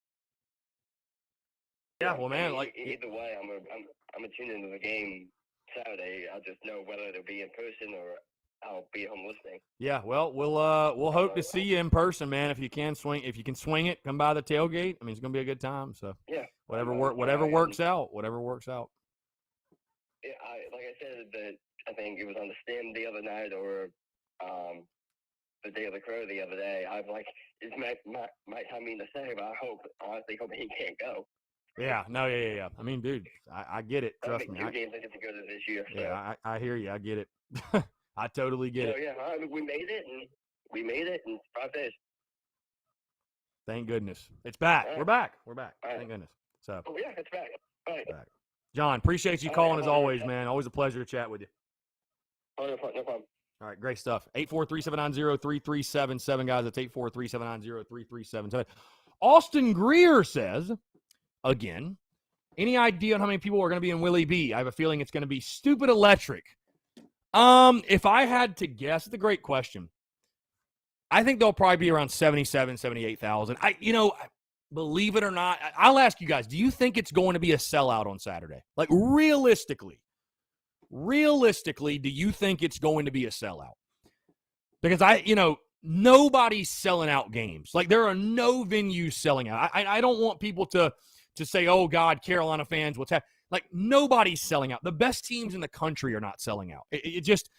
yeah, well, man, like either way, I'm gonna tune into the game Saturday. I'll just know whether it'll be in person or I'll be home listening. Yeah, well, we'll hope to see you in person, man. If you can swing it, come by the tailgate. I mean, it's gonna be a good time. So yeah, whatever works out. Yeah, like I said, I think it was on the Stem the other night or the Day of the Crow the other day. I was like, this might not mean to say, but I honestly hope he can't go. Yeah, no, yeah. I mean, dude, I get it. Trust me. Two games I get to go to this year. So. Yeah, I hear you. I get it. I totally get it. Yeah, we made it in 5 days. Thank goodness. It's back. Right. We're back. Right. Thank goodness. So. Oh, yeah, it's back. All right. Back. John, appreciate you calling as always, man. Always a pleasure to chat with you. Oh, no problem. All right, great stuff. 843-790-3377, guys. That's 843-790-3377. Austin Greer says, again, any idea on how many people are going to be in Willie B? I have a feeling it's going to be stupid electric. If I had to guess, it's a great question. I think they'll probably be around 77, 78,000. Believe it or not, I'll ask you guys, do you think it's going to be a sellout on Saturday? Like, realistically, do you think it's going to be a sellout? Because nobody's selling out games. Like, there are no venues selling out. I don't want people to say, oh, God, Carolina fans, what's happening? Like, nobody's selling out. The best teams in the country are not selling out. It just,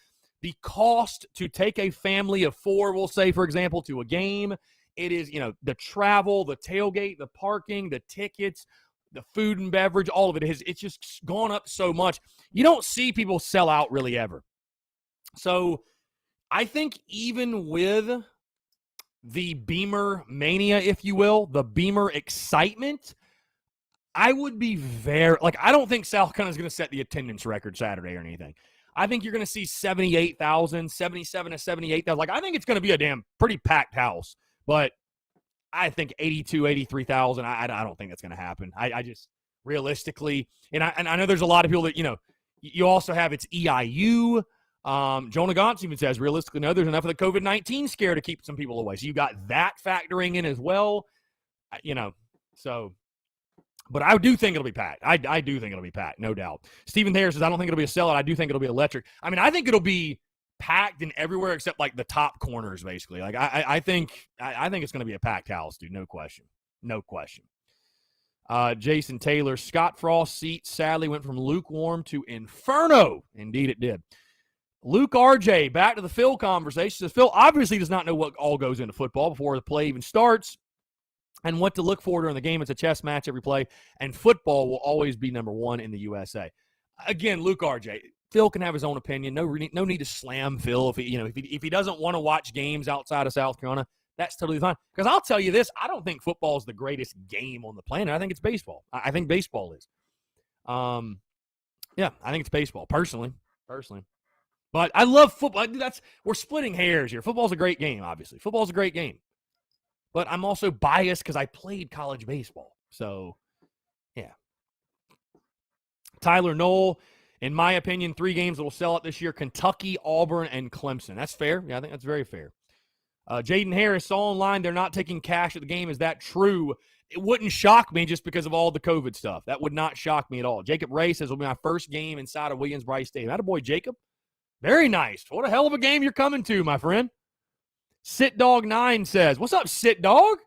the cost to take a family of 4, we'll say, for example, to a game, it is, the travel, the tailgate, the parking, the tickets, the food and beverage, all of it's just gone up so much. You don't see people sell out really ever. So I think even with the Beamer mania, if you will, the Beamer excitement, I would be I don't think South Carolina is going to set the attendance record Saturday or anything. I think you're going to see 78,000, 77 to 78,000. Like, I think it's going to be a pretty packed house. But I think 82, 83,000, I don't think that's going to happen. I just, realistically, and I know there's a lot of people that, you also have it's EIU. Jonah Gauntz even says, realistically, no, there's enough of the COVID-19 scare to keep some people away. So you got that factoring in as well, so. But I do think it'll be packed. I do think it'll be packed, no doubt. Stephen Thayer says, I don't think it'll be a sellout. I do think it'll be electric. I mean, I think it'll be packed in everywhere except like the top corners, basically. Like I think it's going to be a packed house, dude. No question. Jason Taylor, Scott Frost's seat sadly went from lukewarm to inferno. Indeed, it did. Luke RJ, back to the Phil conversation. Says Phil obviously does not know what all goes into football before the play even starts, and what to look for during the game. It's a chess match every play, and football will always be number one in the USA. Again, Luke RJ. Phil can have his own opinion. No need to slam Phil if he doesn't want to watch games outside of South Carolina. That's totally fine. Because I'll tell you this, I don't think football is the greatest game on the planet. I think it's baseball. I think baseball is. I think it's baseball personally. But I love football. We're splitting hairs here. Football's a great game. Obviously, football's a great game. But I'm also biased because I played college baseball. So, yeah. Tyler Knoll. In my opinion, 3 games that will sell out this year: Kentucky, Auburn, and Clemson. That's fair. Yeah, I think that's very fair. Jaden Harris saw online they're not taking cash at the game. Is that true? It wouldn't shock me just because of all the COVID stuff. That would not shock me at all. Jacob Ray says, it'll be my first game inside of Williams-Brice Stadium. Attaboy, Jacob. Very nice. What a hell of a game you're coming to, my friend. Sit Dog 9 says, what's up, Sit Dog?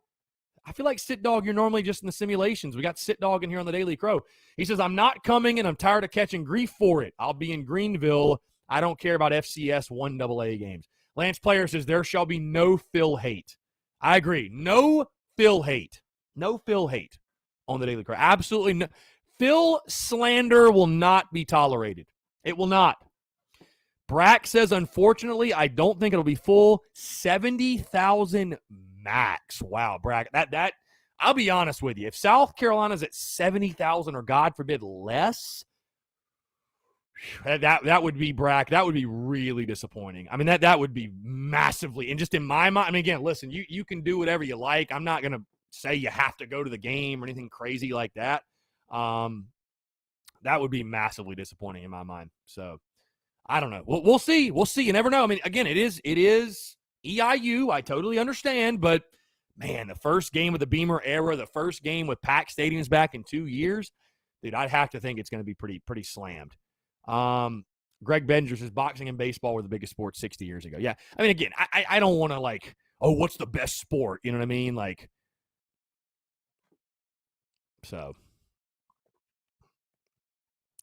I feel like Sit Dog, you're normally just in the simulations. We got Sit Dog in here on the Daily Crow. He says, I'm not coming and I'm tired of catching grief for it. I'll be in Greenville. I don't care about FCS 1AA games. Lance Player says, there shall be no Phil hate. I agree. No Phil hate. No Phil hate on the Daily Crow. Absolutely no. Phil slander will not be tolerated. It will not. Brack says, unfortunately, I don't think it'll be full. 70,000 max. Wow, Brack. That I'll be honest with you. If South Carolina's at 70,000 or God forbid less, that would be Brack. That would be really disappointing. I mean, that would be massively. And just in my mind, I mean, again, listen, you can do whatever you like. I'm not going to say you have to go to the game or anything crazy like that. That would be massively disappointing in my mind. So I don't know. We'll see. We'll see. You never know. I mean, again, it is EIU. I totally understand, but man, the first game of the Beamer era, the first game with packed stadiums back in 2 years, dude, I'd have to think it's going to be pretty slammed. Greg Benjer says boxing and baseball were the biggest sports 60 years ago. Yeah. I mean, again, I don't want to like, oh, what's the best sport? You know what I mean? Like, so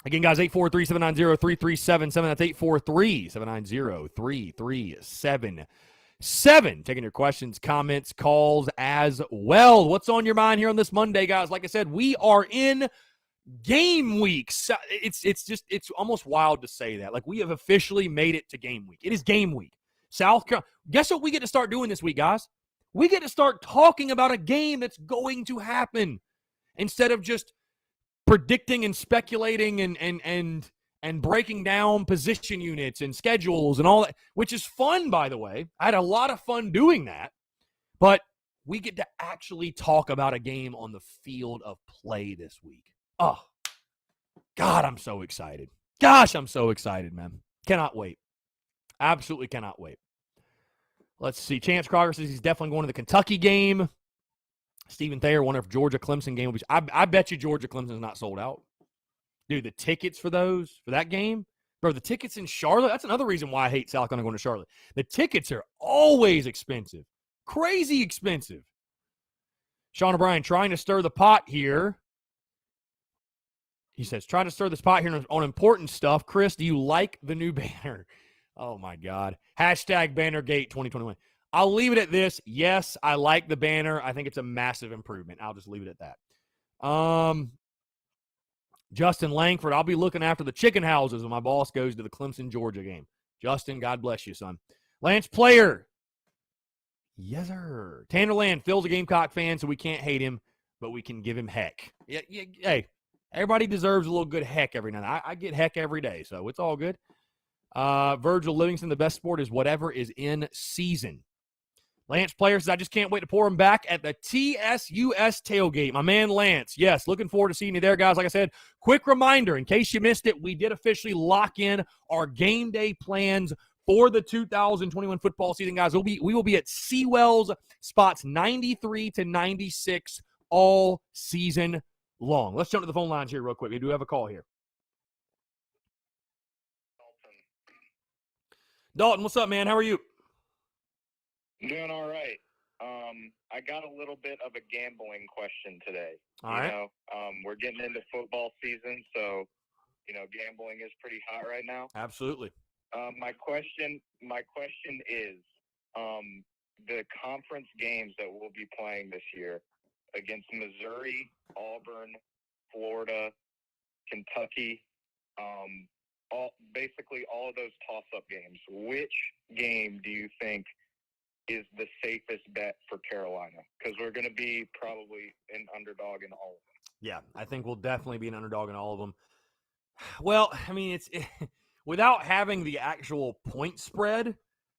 Again, guys, 843-790-3377. That's 843-790-3377. Taking your questions, comments, calls as well. What's on your mind here on this Monday, guys? Like I said, we are in game week. It's almost wild to say that. Like, we have officially made it to game week. It is game week. South Carolina. Guess what we get to start doing this week, guys? We get to start talking about a game that's going to happen instead of just predicting and speculating and breaking down position units and schedules and all that, which is fun, by the way. I had a lot of fun doing that. But we get to actually talk about a game on the field of play this week. Oh, God, I'm so excited. Gosh, I'm so excited, man. Cannot wait. Absolutely cannot wait. Let's see. Chance Crocker says he's definitely going to the Kentucky game. Stephen Thayer, wonder if Georgia-Clemson game will be. I bet you Georgia-Clemson is not sold out. Dude, the tickets for that game, bro, the tickets in Charlotte, that's another reason why I hate South Carolina going to Charlotte. The tickets are always expensive. Crazy expensive. Sean O'Brien trying to stir the pot here. He says, trying to stir this pot here on important stuff. Chris, do you like the new banner? Oh, my God. Hashtag Bannergate 2021. I'll leave it at this. Yes, I like the banner. I think it's a massive improvement. I'll just leave it at that. Justin Langford, I'll be looking after the chicken houses when my boss goes to the Clemson, Georgia game. Justin, God bless you, son. Lance Player. Yes, sir. Tanner Land, Phil's a Gamecock fan, so we can't hate him, but we can give him heck. Yeah, hey, everybody deserves a little good heck every now and then. I get heck every day, so it's all good. Virgil Livingston, the best sport is whatever is in season. Lance Player says, I just can't wait to pour him back at the TSUS tailgate. My man Lance, yes, looking forward to seeing you there, guys. Like I said, quick reminder, in case you missed it, we did officially lock in our game day plans for the 2021 football season, guys. We will be at Seawell's spots 93 to 96 all season long. Let's jump to the phone lines here real quick. We do have a call here. Dalton, what's up, man? How are you? Doing all right. I got a little bit of a gambling question today. All right. We're getting into football season, so gambling is pretty hot right now. Absolutely. My question is, the conference games that we'll be playing this year against Missouri, Auburn, Florida, Kentucky, basically all of those toss-up games. Which game do you think is the safest bet for Carolina? Because we're going to be probably an underdog in all of them. Yeah, I think we'll definitely be an underdog in all of them. Well, I mean, without having the actual point spread,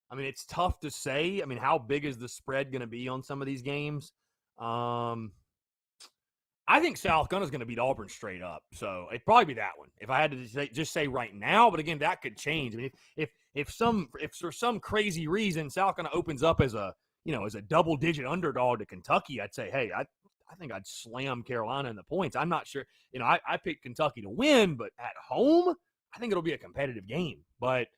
I mean, it's tough to say. I mean, how big is the spread going to be on some of these games? I think South Carolina's going to beat Auburn straight up. So it'd probably be that one if I had to just say right now. But again, that could change. I mean, if for some crazy reason South Carolina opens up as a double-digit underdog to Kentucky, I'd say, hey, I think I'd slam Carolina in the points. I'm not sure. I picked Kentucky to win, but at home, I think it'll be a competitive game. But,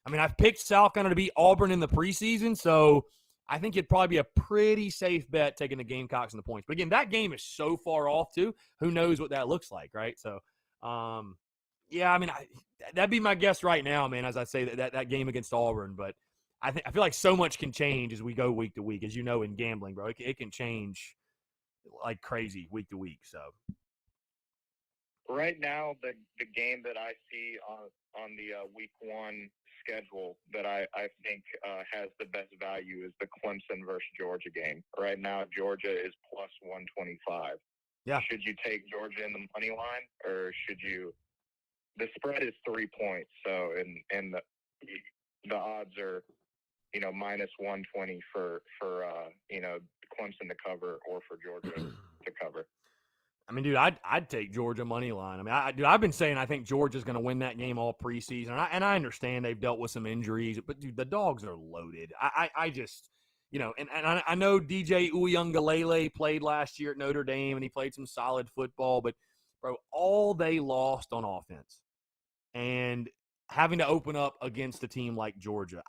I mean, I've picked South Carolina to beat Auburn in the preseason, so I think it'd probably be a pretty safe bet taking the Gamecocks in the points. But, again, that game is so far off, too. Who knows what that looks like, right? So, yeah, I mean, that'd be my guess right now, man, as I say that game against Auburn. But I feel like so much can change as we go week to week. As you know, in gambling, bro, it can change like crazy week to week. So right now, the game that I see on the week one schedule that I think has the best value is the Clemson versus Georgia game. Right now, Georgia is plus 125. Yeah. Should you take Georgia in the money line, or should you? The spread is 3 points, so and the odds are minus 120 for Clemson to cover or for Georgia to cover. I mean, dude, I'd take Georgia money line. I mean, I've been saying I think Georgia's going to win that game all preseason, and I understand they've dealt with some injuries, but dude, the dogs are loaded. I just, and I know DJ Uiagalelei played last year at Notre Dame, and he played some solid football, but bro, all they lost on offense, and having to open up against a team like Georgia,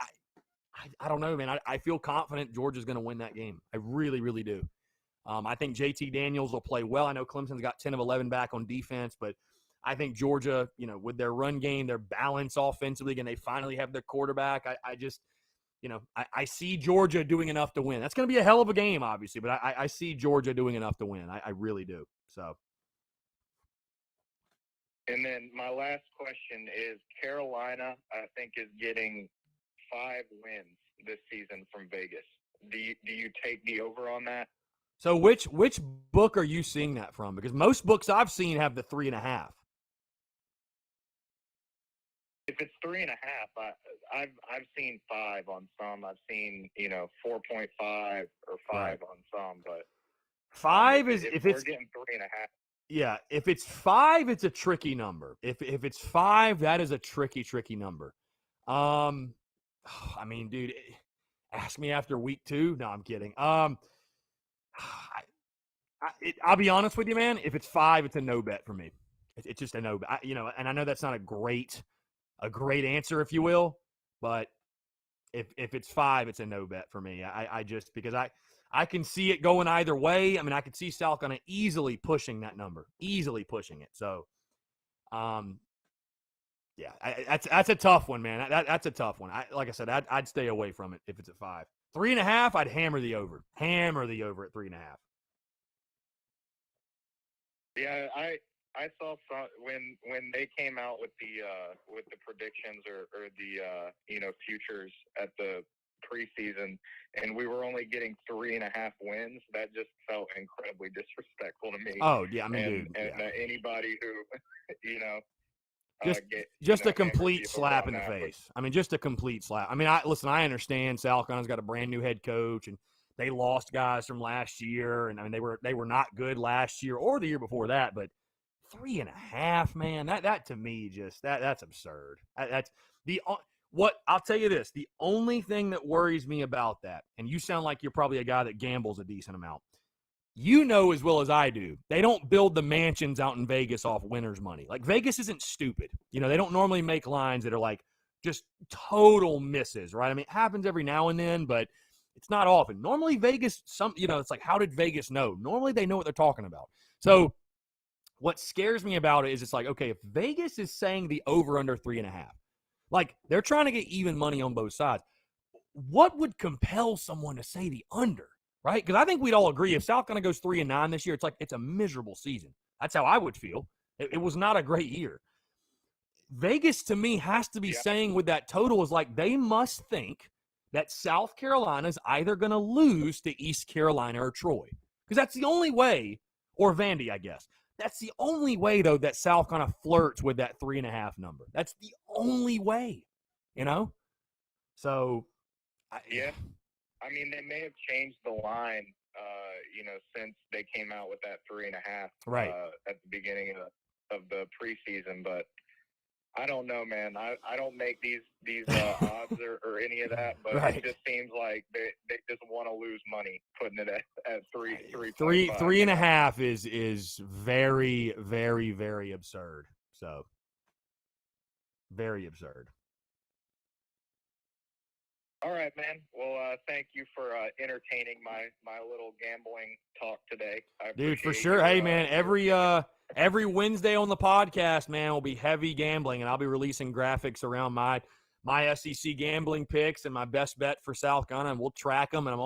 I don't know, man. I feel confident Georgia's going to win that game. I really, really do. I think JT Daniels will play well. I know Clemson's got 10 of 11 back on defense, but I think Georgia, with their run game, their balance offensively, and they finally have their quarterback. I just, I see Georgia doing enough to win. That's going to be a hell of a game, obviously, but I see Georgia doing enough to win. I really do. So. And then my last question is Carolina, I think, is getting 5 wins this season from Vegas. Do you take the over on that? So which book are you seeing that from? Because most books I've seen have the 3.5. If it's 3.5, I've seen 5 on some. I've seen 4.5 or 5 Right. on some, but 5 is if if we're it's getting 3.5. Yeah, if it's 5, it's a tricky number. If it's 5, that is a tricky number. I mean, dude, ask me after week 2. No, I'm kidding. I'll be honest with you, man. If it's 5, it's a no bet for me. It's just a no bet. And I know that's not a great answer, if you will, but if it's 5, it's a no bet for me. I just because I can see it going either way. I mean, I could see South Carolina easily pushing that number, easily pushing it. So, yeah, that's a tough one, man. That's a tough one. Like I said, I'd stay away from it if it's at 5. 3.5, I'd hammer the over. Hammer the over at 3.5. Yeah, I saw some when they came out with the predictions or the futures at the preseason, and we were only getting 3.5 wins. That just felt incredibly disrespectful to me. Oh yeah, I mean, and anybody who just a complete slap in the face. I mean, just a complete slap. I mean, I understand South Carolina's got a brand new head coach, and they lost guys from last year, and I mean they were not good last year or the year before that, but 3.5, man, that to me just that's absurd. That's what I'll tell you this: the only thing that worries me about that, and you sound like you're probably a guy that gambles a decent amount. You know as well as I do, they don't build the mansions out in Vegas off winners' money. Like, Vegas isn't stupid. They don't normally make lines that are like just total misses, right? I mean, it happens every now and then, but it's not often. Normally, Vegas, it's like, how did Vegas know? Normally, they know what they're talking about. So, what scares me about it is it's like, okay, if Vegas is saying the over under 3.5, like, they're trying to get even money on both sides. What would compel someone to say the under? Right? Because I think we'd all agree if South Carolina goes 3-9 this year, it's like it's a miserable season. That's how I would feel. It was not a great year. Vegas, to me, has to be saying with that total is like they must think that South Carolina is either going to lose to East Carolina or Troy. Because that's the only way, or Vandy, I guess. That's the only way, though, that South kind of flirts with that 3.5 number. That's the only way, So, yeah. I mean, they may have changed the line, since they came out with that 3.5 right. At the beginning of the preseason. But I don't know, man. I don't make these odds or any of that. But right. It just seems like they just want to lose money putting it at 3.5. 3.5 is very, very, very absurd. So, very absurd. All right, man. Well, thank you for entertaining my little gambling talk today. Dude, for sure. Hey, man, every Wednesday on the podcast, man, will be heavy gambling, and I'll be releasing graphics around my SEC gambling picks and my best bet for South Carolina, and we'll track them. And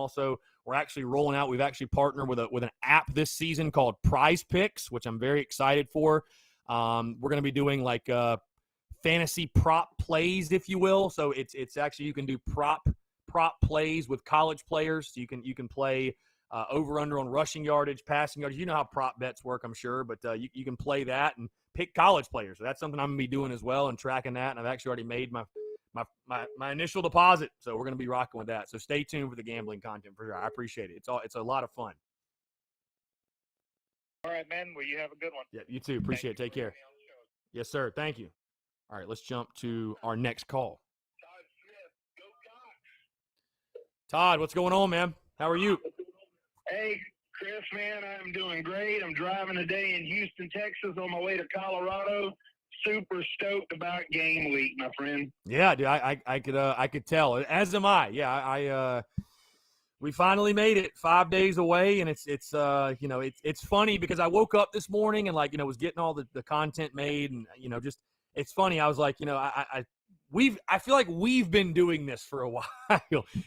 we're actually rolling out. We've actually partnered with an app this season called Prize Picks, which I'm very excited for. We're going to be doing like fantasy prop plays, if you will. So it's actually, you can do prop plays with college players. So you can play over under on rushing yardage, passing yardage. You know how prop bets work, I'm sure, but you can play that and pick college players. So that's something I'm gonna be doing as well and tracking that. And I've actually already made my initial deposit, so we're gonna be rocking with that. So stay tuned for the gambling content for sure. I appreciate it. It's a lot of fun. All right, man. Well, you have a good one. Yeah, you too. Appreciate it. Take care. Yes, sir. Thank you. All right, let's jump to our next call. Todd, what's going on, man? How are you? Hey, Chris, man, I'm doing great. I'm driving today in Houston, Texas on my way to Colorado. Super stoked about game week, my friend. Yeah, dude, I could tell. As am I. Yeah, We finally made it 5 days away, and it's funny because I woke up this morning and was getting all the content made, and just it's funny. I was like, I feel like we've been doing this for a while.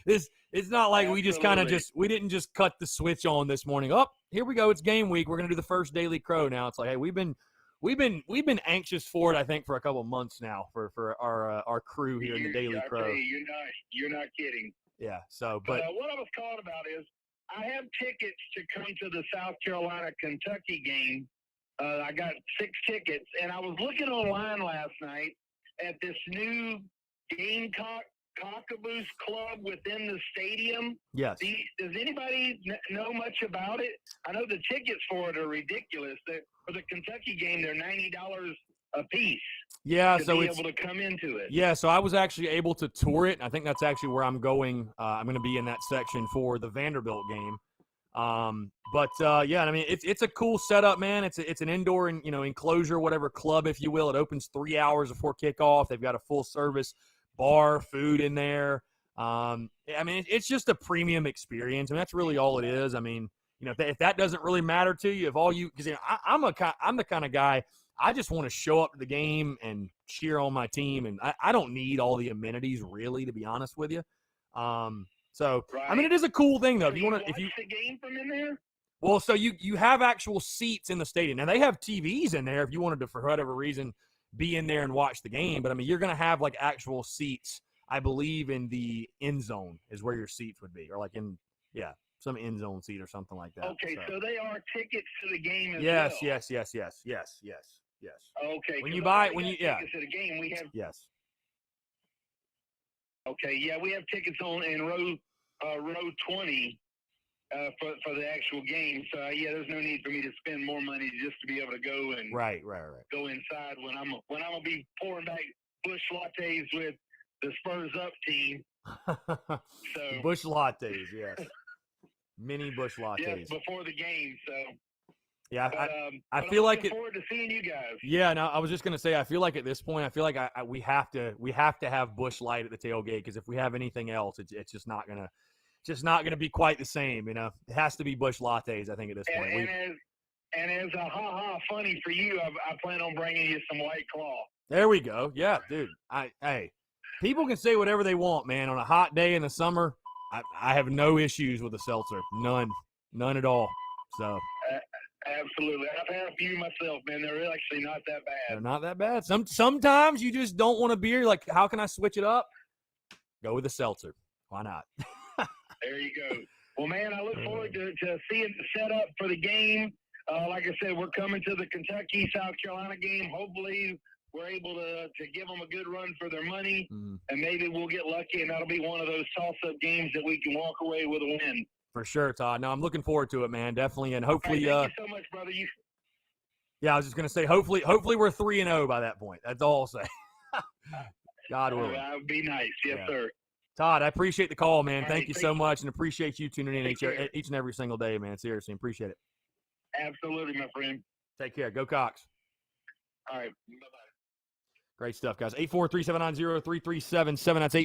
It's not like we just kind of we didn't just cut the switch on this morning. Oh, here we go. It's game week. We're gonna do the first Daily Crow now. It's like, hey, we've been anxious for it. I think for a couple of months now for our crew here in the Daily Crow. You're not kidding. Yeah. So, but what I was calling about is I have tickets to come to the South Carolina-Kentucky game. I got 6 tickets, and I was looking online last night at this new Gamecock Cockaboos Club within the stadium. Yes. Does anybody know much about it? I know the tickets for it are ridiculous. For the Kentucky game, they're $90 a piece. Yeah, to be able to come into it. Yeah, so I was actually able to tour it. I think that's actually where I'm going. I'm going to be in that section for the Vanderbilt game. Yeah, I mean, it's a cool setup, man. It's an indoor enclosure, whatever club, if you will. It opens 3 hours before kickoff. They've got a full service bar, food in there. I mean, it's just a premium experience, and that's really all it is. I mean, if that doesn't really matter to you, because I'm the kind of guy. I just want to show up to the game and cheer on my team, and I don't need all the amenities, really, to be honest with you. So right. I mean, it is a cool thing, though. So if you watch the game from in there? Well, so you have actual seats in the stadium. Now, they have TVs in there if you wanted to, for whatever reason, be in there and watch the game. But, I mean, you're going to have, actual seats, I believe, in the end zone is where your seats would be, or, some end zone seat or something like that. Okay, so they are tickets to the game as yes, well. Yes. Okay. When you tickets to the game, we have. Yes. Okay, yeah, we have tickets in row 20 for the actual game. So there's no need for me to spend more money just to be able to go and right. Go inside when I'm gonna be pouring back Busch lattes with the Spurs Up team. So Busch lattes, yes. Mini Busch lattes. Yes, before the game. So. Yeah, but, I feel like it. Forward to seeing you guys. Yeah, no, I was just gonna say, I feel like at this point, we have to have Busch Light at the tailgate, because if we have anything else, it's just not gonna be quite the same. It has to be Busch lattes. I think at this point. And as a funny for you, I plan on bringing you some White Claw. There we go. Yeah, dude. Hey, people can say whatever they want, man. On a hot day in the summer, I have no issues with a seltzer. None at all. So. Absolutely. I've had a few myself, man. They're actually not that bad. They're not that bad. Sometimes you just don't want a beer. You're like, how can I switch it up? Go with a seltzer. Why not? There you go. Well, man, I look forward to seeing the setup for the game. Like I said, we're coming to the Kentucky-South Carolina game. Hopefully we're able to give them a good run for their money, and maybe we'll get lucky, and that'll be one of those toss-up games that we can walk away with a win. For sure, Todd. No, I'm looking forward to it, man. Definitely, and hopefully. Right, thank you so much, brother. Yeah, I was just gonna say, hopefully we're 3-0 by that point. That's all I'll say. God willing. That would be nice, yes, sir. Todd, I appreciate the call, man. All Thank right, you so much, and appreciate you tuning in each and every single day, man. Seriously, appreciate it. Absolutely, my friend. Take care. Go Cox. All right, bye-bye. Great stuff, guys. 843-790-3377. That's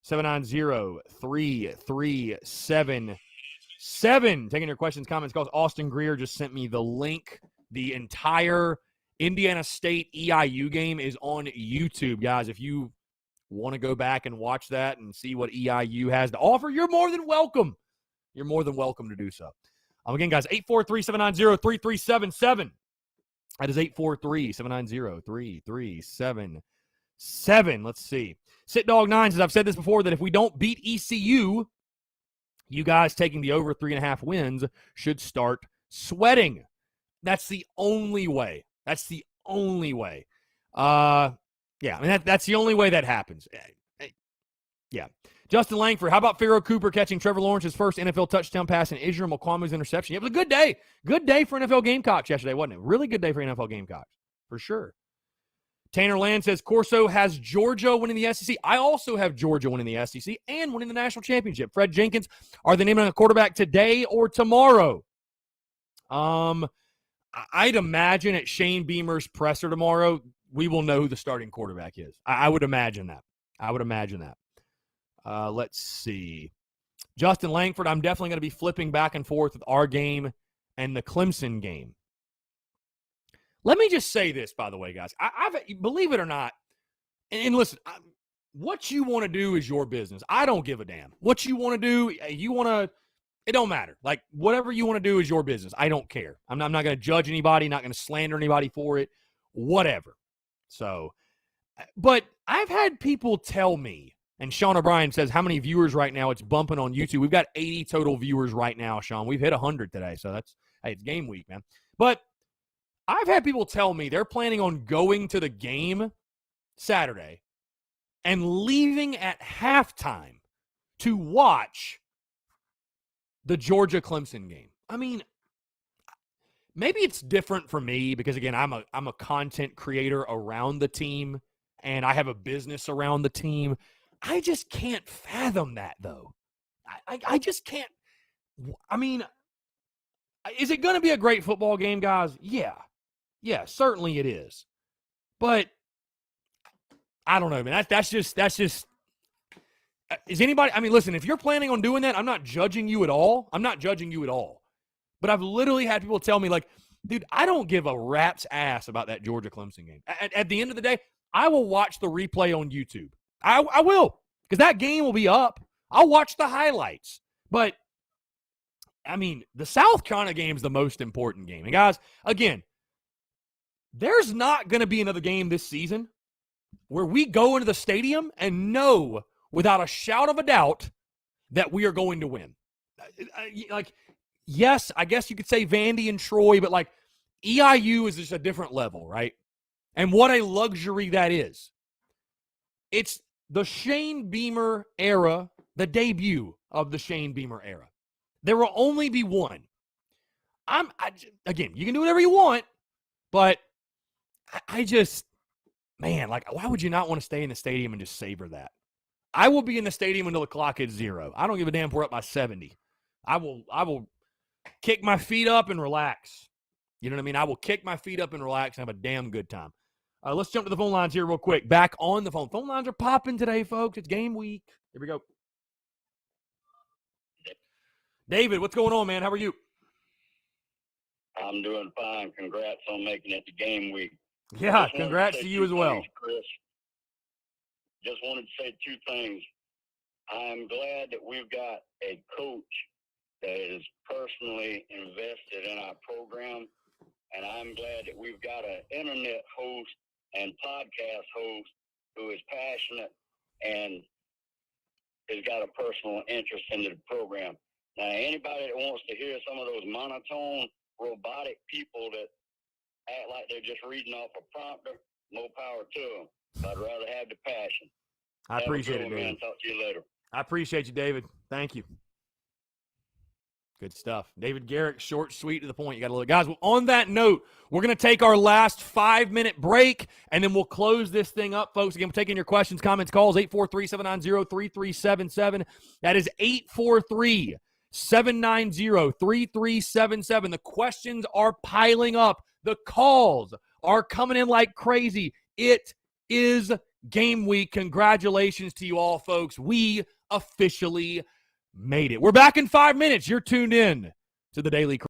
843-790-3377. Taking your questions, comments, calls. Austin Greer just sent me the link. The entire Indiana State EIU game is on YouTube, guys. If you want to go back and watch that and see what EIU has to offer, you're more than welcome. You're more than welcome to do so. Again, guys, 843-790-3377. That is 843-790-3377. Let's see. Sit Dog 9 says, I've said this before, that if we don't beat ECU, you guys taking the over 3.5 wins should start sweating. That's the only way. That's the only way. Yeah, I mean, that's the only way that happens. Yeah. Justin Langford, how about Pharaoh Cooper catching Trevor Lawrence's first NFL touchdown pass and Israel Mukuamu's interception? It was a good day. Good day for NFL Gamecocks yesterday, wasn't it? Really good day for NFL Gamecocks, for sure. Tanner Land says, Corso has Georgia winning the SEC. I also have Georgia winning the SEC and winning the national championship. Fred Jenkins, are they naming a quarterback today or tomorrow? I'd imagine at Shane Beamer's presser tomorrow, we will know who the starting quarterback is. I would imagine that. Let's see. Justin Langford, I'm definitely going to be flipping back and forth with our game and the Clemson game. Let me just say this, by the way, guys. I've believe it or not, and listen, what you want to do is your business. I don't give a damn. What you want to do, it don't matter. Like, whatever you want to do is your business. I don't care. I'm not going to judge anybody, not going to slander anybody for it, whatever. So, but I've had people tell me, and Sean O'Brien says, how many viewers right now? It's bumping on YouTube. We've got 80 total viewers right now, Sean. We've hit 100 today, so it's game week, man. But I've had people tell me they're planning on going to the game Saturday and leaving at halftime to watch the Georgia-Clemson game. I mean, maybe it's different for me because, again, I'm a content creator around the team, and I have a business around the team. I just can't fathom that, though. I just can't. I mean, is it going to be a great football game, guys? Yeah. Yeah, certainly it is. But I don't know, man. That's just is anybody, I mean, listen, if you're planning on doing that, I'm not judging you at all. But I've literally had people tell me, like, dude, I don't give a rat's ass about that Georgia-Clemson game. At the end of the day, I will watch the replay on YouTube. I will, because that game will be up. I'll watch the highlights. But, I mean, the South Carolina game is the most important game. And, guys, again, there's not going to be another game this season where we go into the stadium and know without a shout of a doubt that we are going to win. Like, yes, I guess you could say Vandy and Troy, but, like, EIU is just a different level, right? And what a luxury that is. It's the Shane Beamer era, the debut of the Shane Beamer era. There will only be one. Again, you can do whatever you want, but I just, man, like, why would you not want to stay in the stadium and just savor that? I will be in the stadium until the clock hits 0. I don't give a damn if we're up by 70. I will kick my feet up and relax. You know what I mean? I will kick my feet up and relax and have a damn good time. Let's jump to the phone lines here real quick. Back on the phone. Phone lines are popping today, folks. It's game week. Here we go. David, what's going on, man? How are you? I'm doing fine. Congrats on making it to game week. Yeah, congrats to you as well. Chris. Just wanted to say two things. I'm glad that we've got a coach that is personally invested in our program, and I'm glad that we've got an internet host and podcast host who is passionate and has got a personal interest in the program. Now, anybody that wants to hear some of those monotone, robotic people that act like they're just reading off a prompter, more power to them. I'd rather have the passion. I appreciate it, David. Man. Talk to you later. I appreciate you, David. Thank you. Good stuff. David Garrick, short, sweet, to the point. You got to look. Guys, on that note, we're going to take our last 5-minute break, and then we'll close this thing up, folks. Again, we're taking your questions, comments, calls, 843-790-3377. That is 843-790-3377. The questions are piling up. The calls are coming in like crazy. It is game week. Congratulations to you all, folks. We officially made it. We're back in 5 minutes. You're tuned in to the Daily Crunch.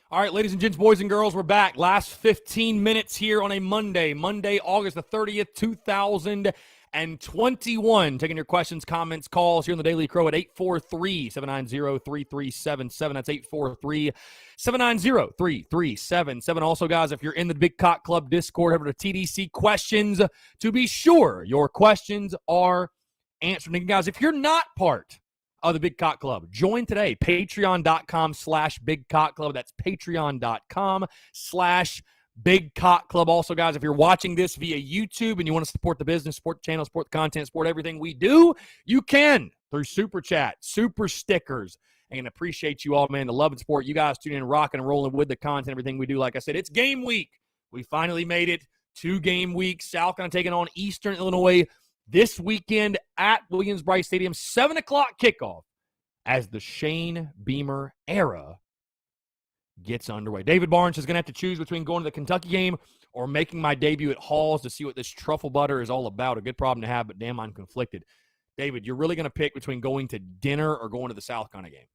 All right, ladies and gents, boys and girls, we're back. Last 15 minutes here on a Monday, August the 30th, 2021. Taking your questions, comments, calls here on the Daily Crow at 843-790-3377. That's 843-790-3377. Also, guys, if you're in the Big Cock Club Discord, head over to TDC Questions to be sure your questions are answered. And guys, if you're not part of the Big Cock Club, join today. Patreon.com/Big Cock Club. That's Patreon.com/Big Cock Club. Also, guys, if you're watching this via YouTube and you want to support the business, support the channel, support the content, support everything we do, you can through Super Chat, Super Stickers. And appreciate you all, man. The love and support. You guys tuning in, rocking and rolling with the content, everything we do. Like I said, it's game week. We finally made it. 2 game weeks. South Carolina taking on Eastern Illinois this weekend at Williams-Brice Stadium, 7 o'clock kickoff as the Shane Beamer era gets underway. David Barnes is going to have to choose between going to the Kentucky game or making my debut at Hall's to see what this truffle butter is all about. A good problem to have, but damn, I'm conflicted. David, you're really going to pick between going to dinner or going to the South Carolina game?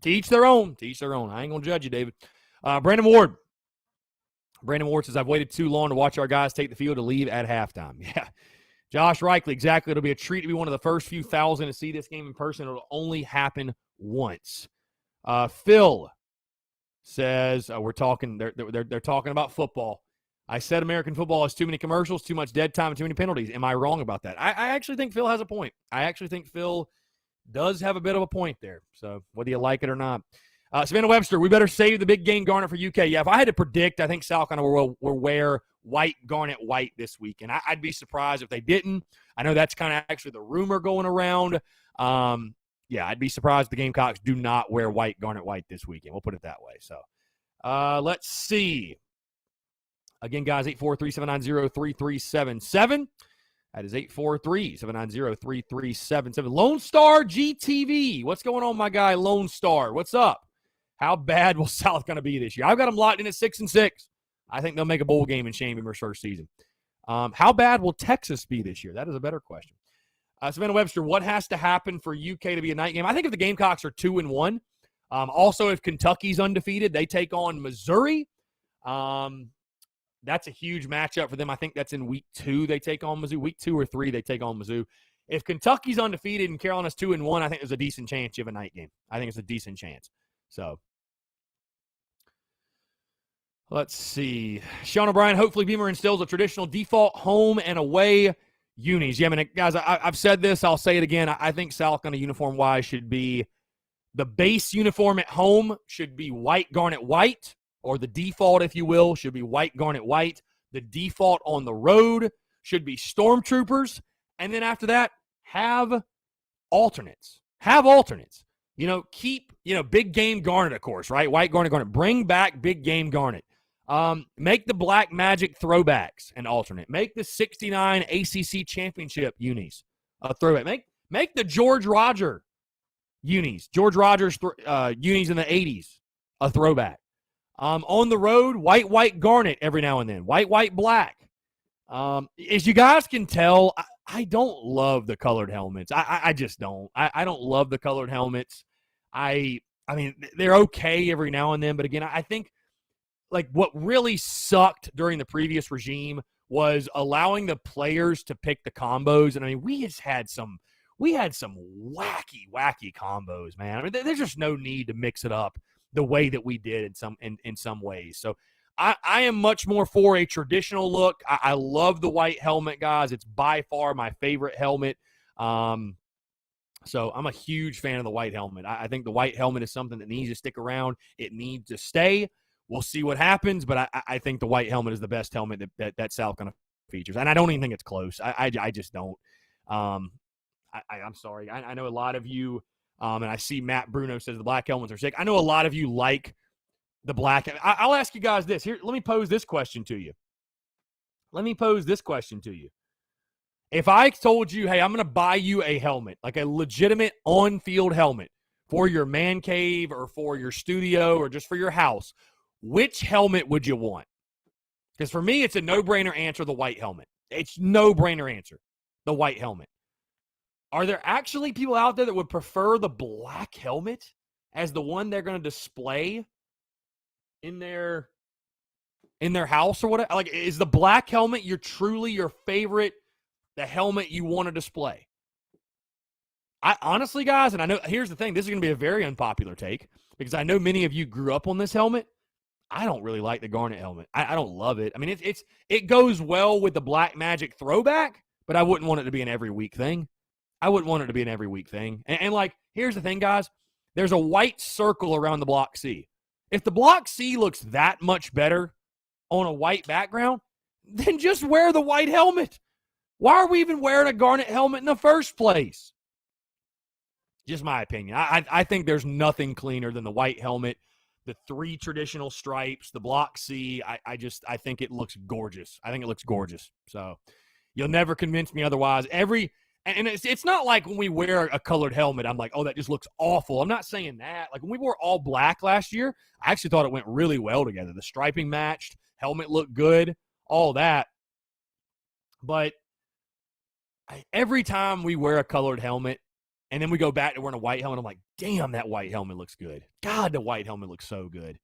To each their own. To each their own. I ain't going to judge you, David. Brandon Ward says, I've waited too long to watch our guys take the field to leave at halftime. Yeah. Josh Reichley, exactly. It'll be a treat to be one of the first few thousand to see this game in person. It'll only happen once. Phil says, we're talking, they're talking about football. I said American football has too many commercials, too much dead time, and too many penalties. Am I wrong about that? I actually think Phil has a point. I actually think Phil does have a bit of a point there. So whether you like it or not. Savannah Webster, we better save the big game garnet for UK. Yeah, if I had to predict, I think South Carolina will wear white garnet white this week. And I'd be surprised if they didn't. I know that's kind of actually the rumor going around. Yeah, I'd be surprised if the Gamecocks do not wear white garnet white this weekend. We'll put it that way. So let's see. Again, guys, 843-790-3377. That is 843-790-3377. Lone Star GTV. What's going on, my guy, Lone Star? What's up? How bad will South going to be this year? I've got them locked in at 6-6. I think they'll make a bowl game in Shane Beamer's first season. How bad will Texas be this year? That is a better question. Savannah Webster, what has to happen for UK to be a night game? I think if the Gamecocks are 2-1, also if Kentucky's undefeated, they take on Missouri. That's a huge matchup for them. I think that's in week 2 they take on Mizzou. Week 2 or 3 they take on Mizzou. If Kentucky's undefeated and Carolina's 2-1, I think there's a decent chance you have a night game. I think it's a decent chance. So let's see. Sean O'Brien, hopefully Beamer instills a traditional default home and away unis. Yeah, I mean, guys, I've said this. I'll say it again. I think South Carolina uniform-wise should be the base uniform at home should be white garnet white, or the default, if you will, should be white garnet white. The default on the road should be stormtroopers. And then after that, have alternates. Have alternates. Keep, big game garnet, of course, right? White garnet. Bring back big game garnet. Make the Black Magic throwbacks an alternate. Make the 69 ACC championship unis a throwback. Make the George Rogers unis unis in the 80s a throwback. On the road, white garnet every now and then. White black. As you guys can tell, I don't love the colored helmets. I just don't. I don't love the colored helmets. I mean, they're okay every now and then, but again, I think like what really sucked during the previous regime was allowing the players to pick the combos. And I mean, we had some wacky combos, man. I mean, there's just no need to mix it up the way that we did in some ways. So I am much more for a traditional look. I love the white helmet, guys. It's by far my favorite helmet. So I'm a huge fan of the white helmet. I think the white helmet is something that needs to stick around. It needs to stay. We'll see what happens, but I think the white helmet is the best helmet that South Carolina features. And I don't even think it's close. I just don't. I'm sorry. I know a lot of you, and I see Matt Bruno says the black helmets are sick. I know a lot of you like the black. I'll ask you guys this. Here, let me pose this question to you. If I told you, hey, I'm going to buy you a helmet, like a legitimate on-field helmet for your man cave or for your studio or just for your house, which helmet would you want? Because for me, it's a no-brainer answer, the white helmet. It's no-brainer answer, the white helmet. Are there actually people out there that would prefer the black helmet as the one they're going to display in their house or whatever? Like, is the black helmet your favorite, the helmet you want to display? I honestly, guys, and I know, here's the thing, this is going to be a very unpopular take because I know many of you grew up on this helmet. I don't really like the garnet helmet. I don't love it. I mean, it goes well with the Black Magic throwback, but I wouldn't want it to be an every week thing. And like, here's the thing, guys. There's a white circle around the Block C. If the Block C looks that much better on a white background, then just wear the white helmet. Why are we even wearing a garnet helmet in the first place? Just my opinion. I think there's nothing cleaner than the white helmet, the 3 traditional stripes, the Block C. I think it looks gorgeous. So you'll never convince me otherwise. And it's not like when we wear a colored helmet, I'm like, oh, that just looks awful. I'm not saying that. Like when we wore all black last year, I actually thought it went really well together. The striping matched, helmet looked good, all that. But every time we wear a colored helmet and then we go back to wearing a white helmet, I'm like, damn, that white helmet looks good. God, the white helmet looks so good.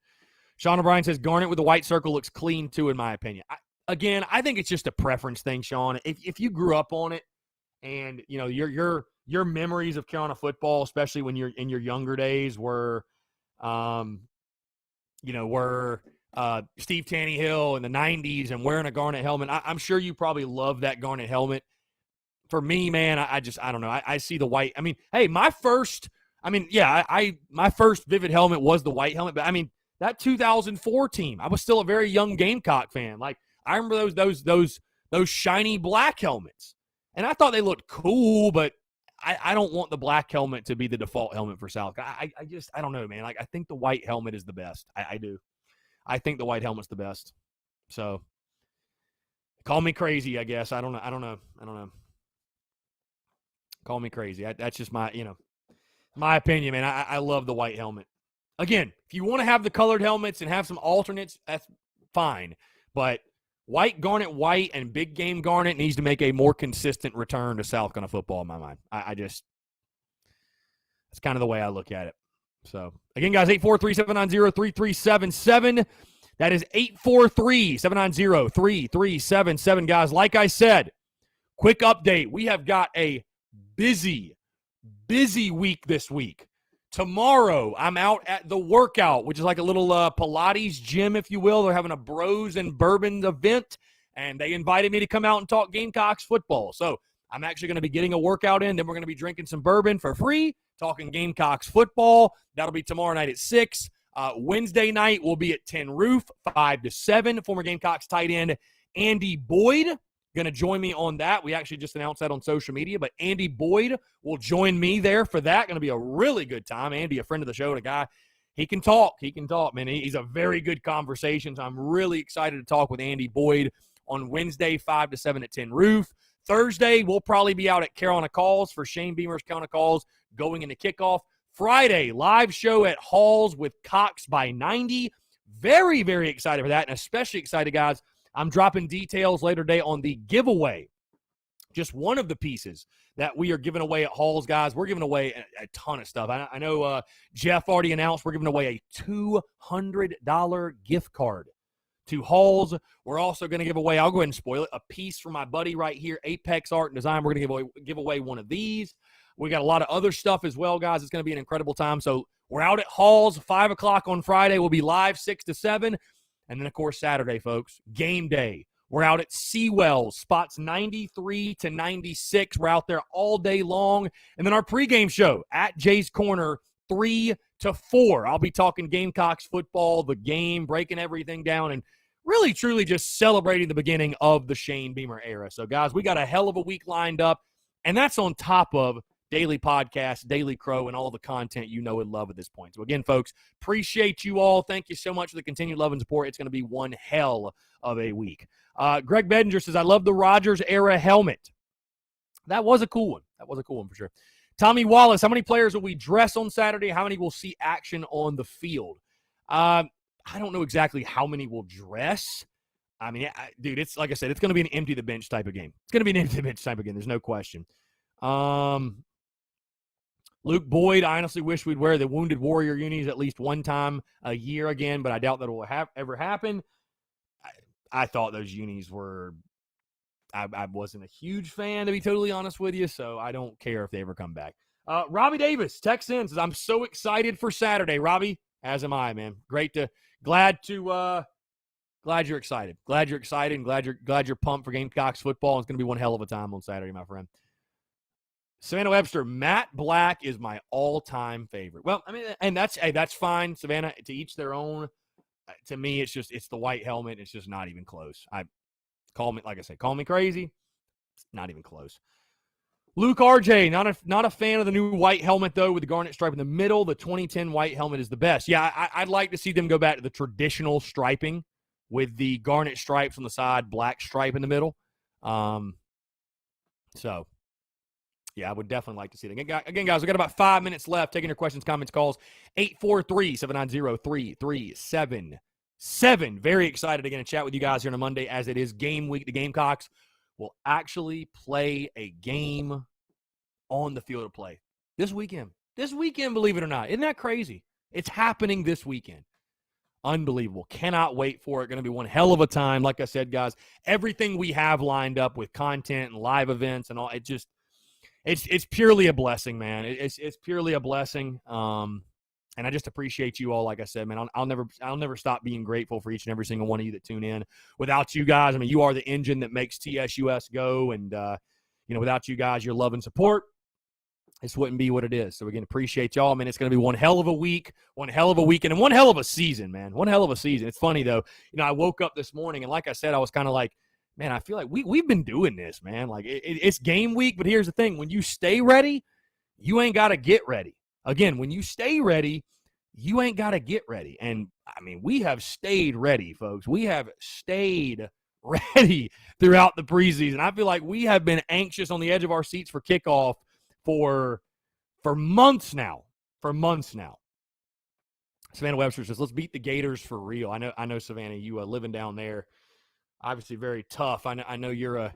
Sean O'Brien says garnet with the white circle looks clean too, in my opinion. I think it's just a preference thing, Sean. If you grew up on it and, you know, your memories of Carolina football, especially when you're in your younger days, were Steve Tannehill in the 90s and wearing a garnet helmet, I'm sure you probably love that garnet helmet. For me, man, I don't know. I see the white. I mean, hey, my first vivid helmet was the white helmet, but I mean, that 2004 team, I was still a very young Gamecock fan. Like, I remember those shiny black helmets, and I thought they looked cool, but I don't want the black helmet to be the default helmet for South. I don't know, man. Like, I think the white helmet is the best. I do. I think the white helmet's the best. So, call me crazy, I guess. I don't know. Call me crazy. That's just my opinion, man. I love the white helmet. Again, if you want to have the colored helmets and have some alternates, that's fine. But white, garnet, white, and big game garnet needs to make a more consistent return to South Carolina football in my mind. That's kind of the way I look at it. So, again, guys, 843-790-3377. That is 843-790-3377, guys. Like I said, quick update. We have got a busy week this week. Tomorrow, I'm out at the Workout, which is like a little Pilates gym, if you will. They're having a Bros and Bourbon event, and they invited me to come out and talk Gamecocks football. So I'm actually going to be getting a workout in. Then we're going to be drinking some bourbon for free, talking Gamecocks football. That'll be tomorrow night at 6. Wednesday night, we'll be at 10 Roof, 5 to 7. Former Gamecocks tight end Andy Boyd going to join me on that. We actually just announced that on social media, but Andy Boyd will join me there for that. Going to be a really good time. Andy, a friend of the show, and a guy, he can talk, man. He's a very good conversation, so I'm really excited to talk with Andy Boyd on Wednesday, 5 to 7 at 10 Roof. Thursday, we'll probably be out at Carolina Calls for Shane Beamer's Carolina Calls going into kickoff. Friday, live show at Halls with Cox by 90. Very, very excited for that, and especially excited, guys. I'm dropping details later today on the giveaway. Just one of the pieces that we are giving away at Halls, guys. We're giving away a ton of stuff. I know Jeff already announced we're giving away a $200 gift card to Halls. We're also going to give away, I'll go ahead and spoil it, a piece from my buddy right here, Apex Art and Design. We're going to give away one of these. We got a lot of other stuff as well, guys. It's going to be an incredible time. So we're out at Halls, 5 o'clock on Friday. We'll be live 6 to 7. And then, of course, Saturday, folks, game day. We're out at Seawells, spots 93 to 96. We're out there all day long. And then our pregame show at Jay's Corner, 3 to 4. I'll be talking Gamecocks football, the game, breaking everything down, and really, truly just celebrating the beginning of the Shane Beamer era. So, guys, we got a hell of a week lined up, and that's on top of daily podcast, Daily Crow, and all the content you know and love at this point. So, again, folks, appreciate you all. Thank you so much for the continued love and support. It's going to be one hell of a week. Greg Bedinger says, I love the Rodgers-era helmet. That was a cool one. For sure. Tommy Wallace, how many players will we dress on Saturday? How many will see action on the field? I don't know exactly how many will dress. I mean, dude, it's like I said, it's going to be an empty the bench type of game. There's no question. Luke Boyd, I honestly wish we'd wear the Wounded Warrior unis at least one time a year again, but I doubt that will ever happen. I thought those unis were I wasn't a huge fan, to be totally honest with you, so I don't care if they ever come back. Robbie Davis texts in, says, I'm so excited for Saturday. Robbie, as am I, man. Glad you're excited. Glad you're excited and glad you're pumped for Gamecocks football. It's going to be one hell of a time on Saturday, my friend. Savannah Webster, Matt Black is my all-time favorite. Well, I mean, and that's fine, Savannah, to each their own. To me, it's the white helmet. It's just not even close. Call me crazy. It's not even close. Luke RJ, not a fan of the new white helmet, though, with the garnet stripe in the middle. The 2010 white helmet is the best. Yeah, I'd like to see them go back to the traditional striping with the garnet stripes on the side, black stripe in the middle. So, yeah, I would definitely like to see that. Again, guys, we got about 5 minutes left. Taking your questions, comments, calls. 843-790-3377. Very excited again to chat with you guys here on a Monday as it is game week. The Gamecocks will actually play a game on the field of play this weekend. This weekend, believe it or not. Isn't that crazy? It's happening this weekend. Unbelievable. Cannot wait for it. Going to be one hell of a time. Like I said, guys, everything we have lined up with content and live events and all, it's purely a blessing, man. It's purely a blessing. And I just appreciate you all. Like I said, man, I'll never stop being grateful for each and every single one of you that tune in. Without you guys, I mean, you are the engine that makes TSUS go. And, without you guys, your love and support, this wouldn't be what it is. So, again, appreciate y'all. I mean, it's going to be one hell of a week, one hell of a weekend, and one hell of a season, man. One hell of a season. It's funny, though. I woke up this morning, and like I said, I was kind of like, man, I feel like we've been doing this, man. Like, it's game week, but here's the thing. When you stay ready, you ain't got to get ready. Again, when you stay ready, you ain't got to get ready. And, I mean, we have stayed ready, folks. We have stayed ready throughout the preseason. I feel like we have been anxious on the edge of our seats for kickoff for months now. Savannah Webster says, let's beat the Gators for real. I know Savannah, you living down there, obviously very tough. I know you're a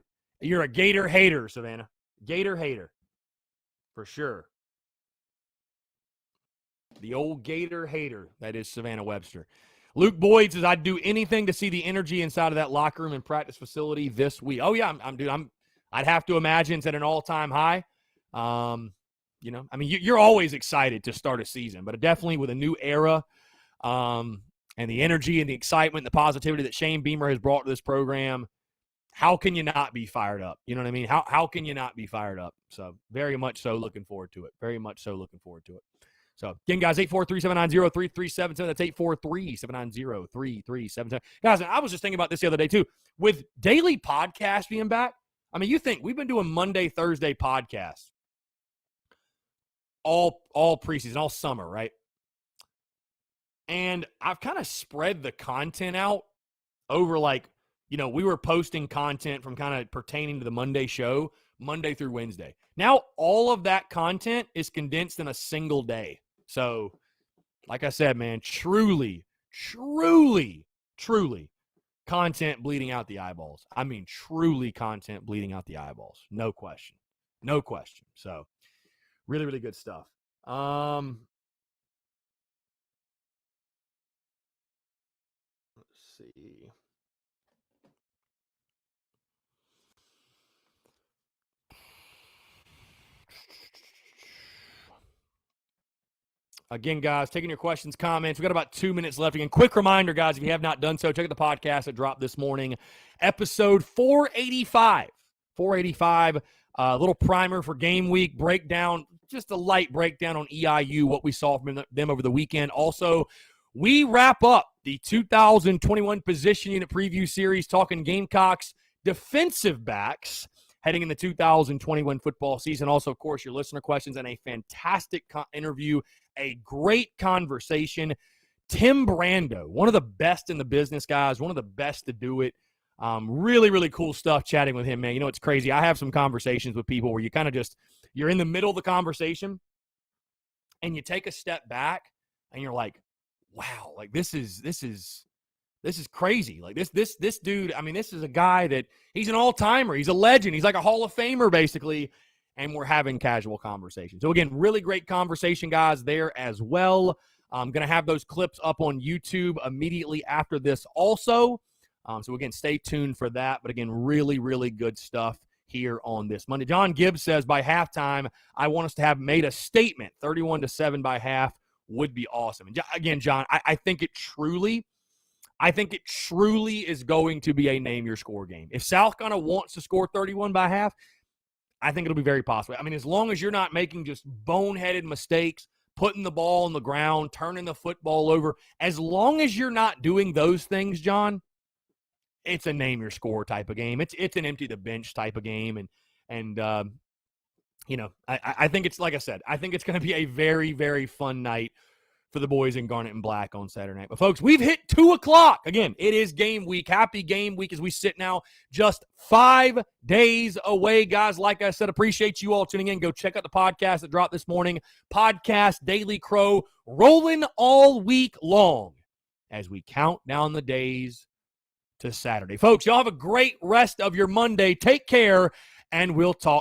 Gator hater, Savannah. Gator hater. For sure. The old Gator hater, that is Savannah Webster. Luke Boyd says, I'd do anything to see the energy inside of that locker room and practice facility this week. Oh, yeah, I'd have to imagine it's at an all-time high. I mean, you're always excited to start a season, but definitely with a new era and the energy and the excitement and the positivity that Shane Beamer has brought to this program, how can you not be fired up? You know what I mean? How can you not be fired up? So very much so looking forward to it. So, again, guys, 843-790-3377. That's 843-790-3377. Guys, I was just thinking about this the other day, too. With daily podcasts being back, I mean, you think we've been doing Monday, Thursday podcasts all preseason, all summer, right? And I've kind of spread the content out over, we were posting content from kind of pertaining to the Monday show, Monday through Wednesday. Now, all of that content is condensed in a single day. So, like I said, man, truly content bleeding out the eyeballs. I mean, truly content bleeding out the eyeballs. No question. So, really, really good stuff. Let's see. Again, guys, taking your questions, comments. We've got about 2 minutes left. Again, quick reminder, guys, if you have not done so, check out the podcast that dropped this morning. Episode 485. 485, a little primer for game week, breakdown, just a light breakdown on EIU, what we saw from them over the weekend. Also, we wrap up the 2021 position unit preview series talking Gamecocks defensive backs heading in the 2021 football season. Also, of course, your listener questions and a fantastic interview, a great conversation. Tim Brando, one of the best in the business, guys, one of the best to do it. Really, really cool stuff chatting with him, man. You know, it's crazy. I have some conversations with people where you kind of you're in the middle of the conversation and you take a step back and you're like, wow, like this is crazy. Like this dude, I mean, this is a guy that he's an all-timer. He's a legend. He's like a Hall of Famer, basically. and we're having casual conversations. So, again, really great conversation, guys, there as well. I'm going to have those clips up on YouTube immediately after this also. So, again, stay tuned for that. But, again, really, really good stuff here on this Monday. John Gibbs says, by halftime, I want us to have made a statement. 31-7 by half would be awesome. And, again, John, I think it truly is going to be a name-your-score game. If South Carolina wants to score 31 by half, I think it'll be very possible. I mean, as long as you're not making just boneheaded mistakes, putting the ball on the ground, turning the football over, as long as you're not doing those things, John, it's a name-your-score type of game. It's an empty-the-bench type of game. And I think it's, like I said, I think it's going to be a very, very fun night for the boys in Garnet and Black on Saturday night. But, folks, we've hit 2 o'clock. Again, it is game week. Happy game week as we sit now just 5 days away. Guys, like I said, appreciate you all tuning in. Go check out the podcast that dropped this morning. Podcast Daily Crow rolling all week long as we count down the days to Saturday. Folks, y'all have a great rest of your Monday. Take care, and we'll talk